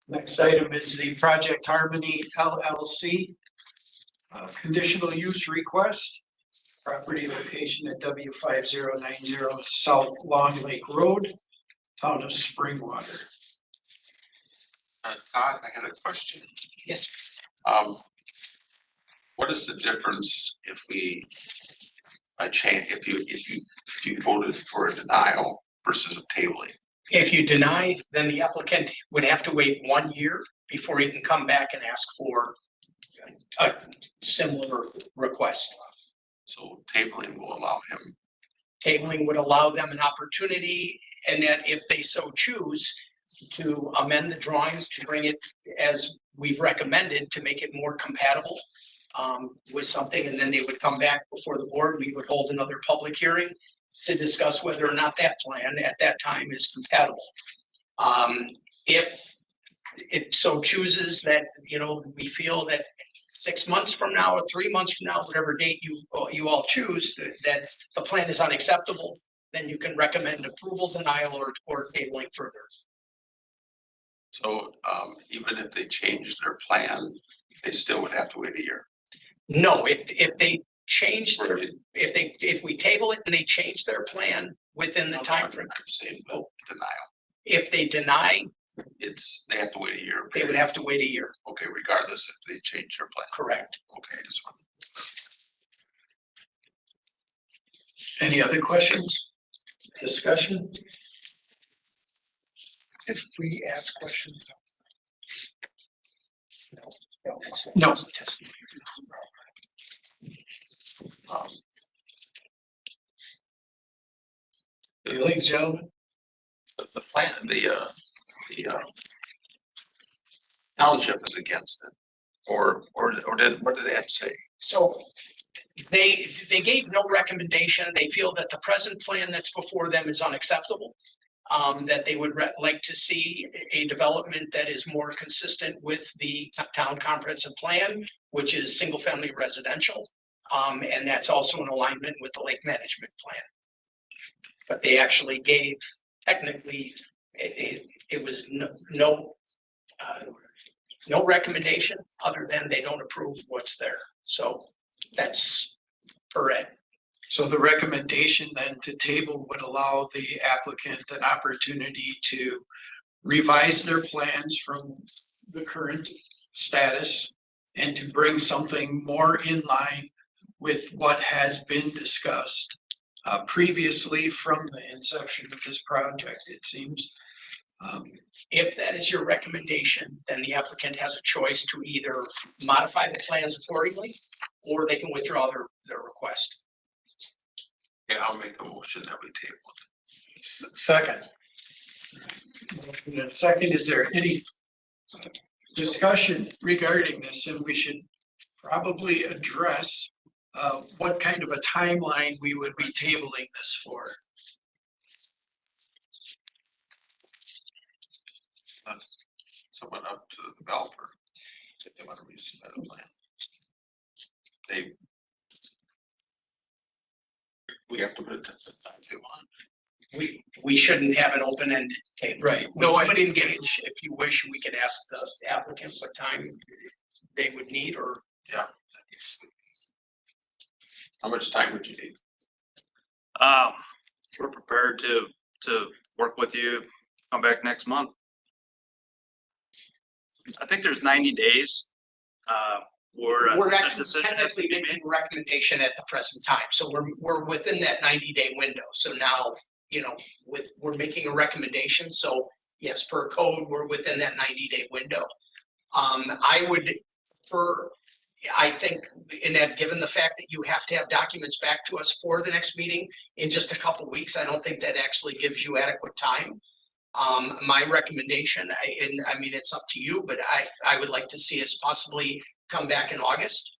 Next item is the Project Harmony LLC. Conditional use request. Property location at W5090 South Long Lake Road, Town of Springwater. Todd, I had a question. Yes. What is the difference if you voted for a denial versus a tabling? If you deny, then the applicant would have to wait 1 year before he can come back and ask for a similar request. So tabling will allow him. Tabling would allow them an opportunity, and that if they so choose, to amend the drawings to bring it as we've recommended to make it more compatible with something, and then they would come back before the board. We would hold another public hearing to discuss whether or not that plan at that time is compatible. If it so chooses that, we feel that 6 months from now or 3 months from now, whatever date you all choose, that the plan is unacceptable, then you can recommend approval, denial, or tabling further. So even if they changed their plan, they still would have to wait a year. No, if they change their, if we table it and they change their plan within the time frame. I'm saying no denial. If they deny, They have to wait a year. they would have to wait a year. Okay, regardless if they change their plan. Correct. Okay, just one. Any other questions? Discussion? If we ask questions. No. The feelings, gentlemen? The plan, township is against it, or did, what did Ed say? So they gave no recommendation. They feel that the present plan that's before them is unacceptable. That they would like to see a development that is more consistent with the town comprehensive plan, which is single family residential. And that's also in alignment with the lake management plan. But they actually gave, technically, it was no recommendation other than they don't approve what's there. So that's per Ed. So the recommendation then to table would allow the applicant an opportunity to revise their plans from the current status and to bring something more in line with what has been discussed previously from the inception of this project, it seems. If that is your recommendation, then the applicant has a choice to either modify the plans accordingly, or they can withdraw their request. Yeah, I'll make a motion that we table it. Second. Motion and second, is there any discussion regarding this? And we should probably address what kind of a timeline we would be tabling this for. Someone up to the developer, if they want to resubmit a plan. We have to put it to the time they want. We shouldn't have an open-ended table. Right. No, I would engage. If you wish, we could ask the applicant what time they would need, or. Yeah. How much time would you need? We're prepared to work with you, come back next month. I think there's 90 days. We're actually technically making a recommendation at the present time, so we're within that 90-day window. So now, we're making a recommendation, so yes, per code, we're within that 90-day window. I think in that, given the fact that you have to have documents back to us for the next meeting in just a couple of weeks, I don't think that actually gives you adequate time. My recommendation, it's up to you, but I would like to see us possibly come back in August.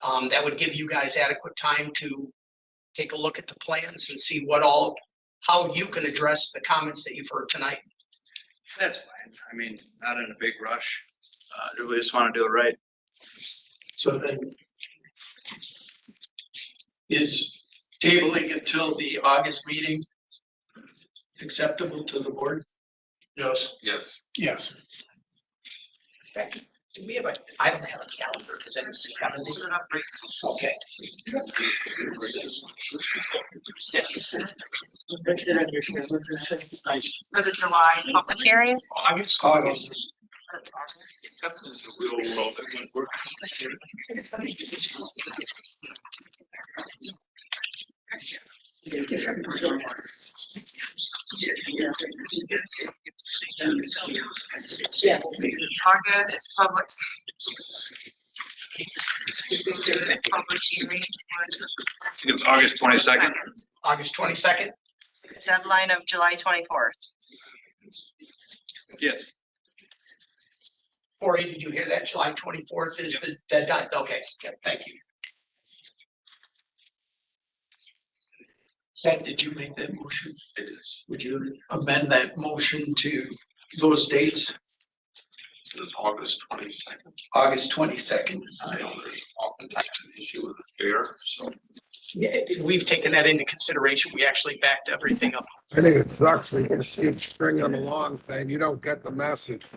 That would give you guys adequate time to take a look at the plans and see how you can address the comments that you've heard tonight. That's fine. Not in a big rush. We just want to do it right. So then is tabling until the August meeting acceptable to the board? Yes. Yes. Yes. Do we have I don't have a calendar. Does anyone have it? Okay. Was it July public hearing? August. August public. Public hearing. I think it's August 22nd. August 22nd. Deadline of July 24th. Yes. Corey, did you hear that? July 24th is the deadline. Okay, thank you. Ed, did you make that motion? It is. Would you amend that motion to those dates? It's August 22nd. August 22nd. I know there's oftentimes an issue with the fair, so. Yeah, we've taken that into consideration. We actually backed everything up. I think it sucks. They just keep stringing them along saying you don't get the message.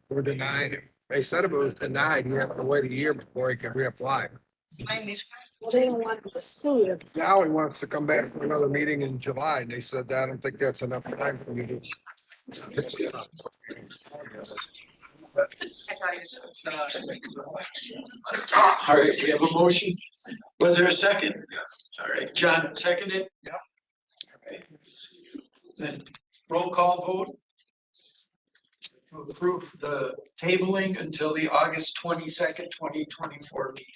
We're denied it. They said if it was denied, you have to wait a year before he can reapply. Well, they don't want to sue you. Now he wants to come back for another meeting in July, and they said that I don't think that's enough time for you to. All right, we have a motion. Was there a second? Yes. All right, John seconded? Yeah. All right. Then roll call vote. To approve the tabling until the August 22nd, 2024 meeting.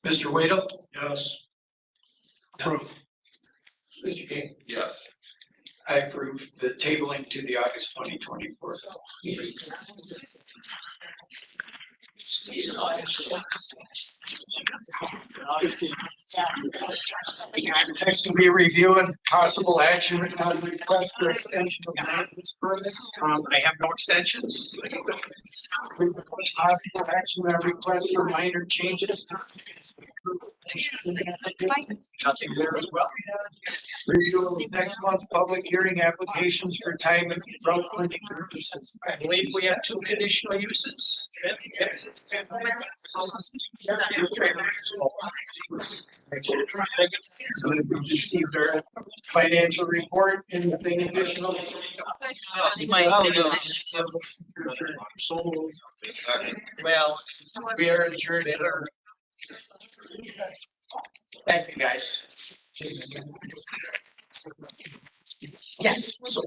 Mr. Waddle? Yes. Approved. Mr. King? Yes. I approve the tabling to the August 2024. Next will be reviewing possible action on request for extension of license permits. I have no extensions. Possible action on request for minor changes. Nothing there as well. Review of next month's public hearing applications for time and road cleaning purposes. I believe we have 2 conditional uses. So we received our financial report, anything additional? Well, we are adjourned at our. Thank you, guys. Yes. So.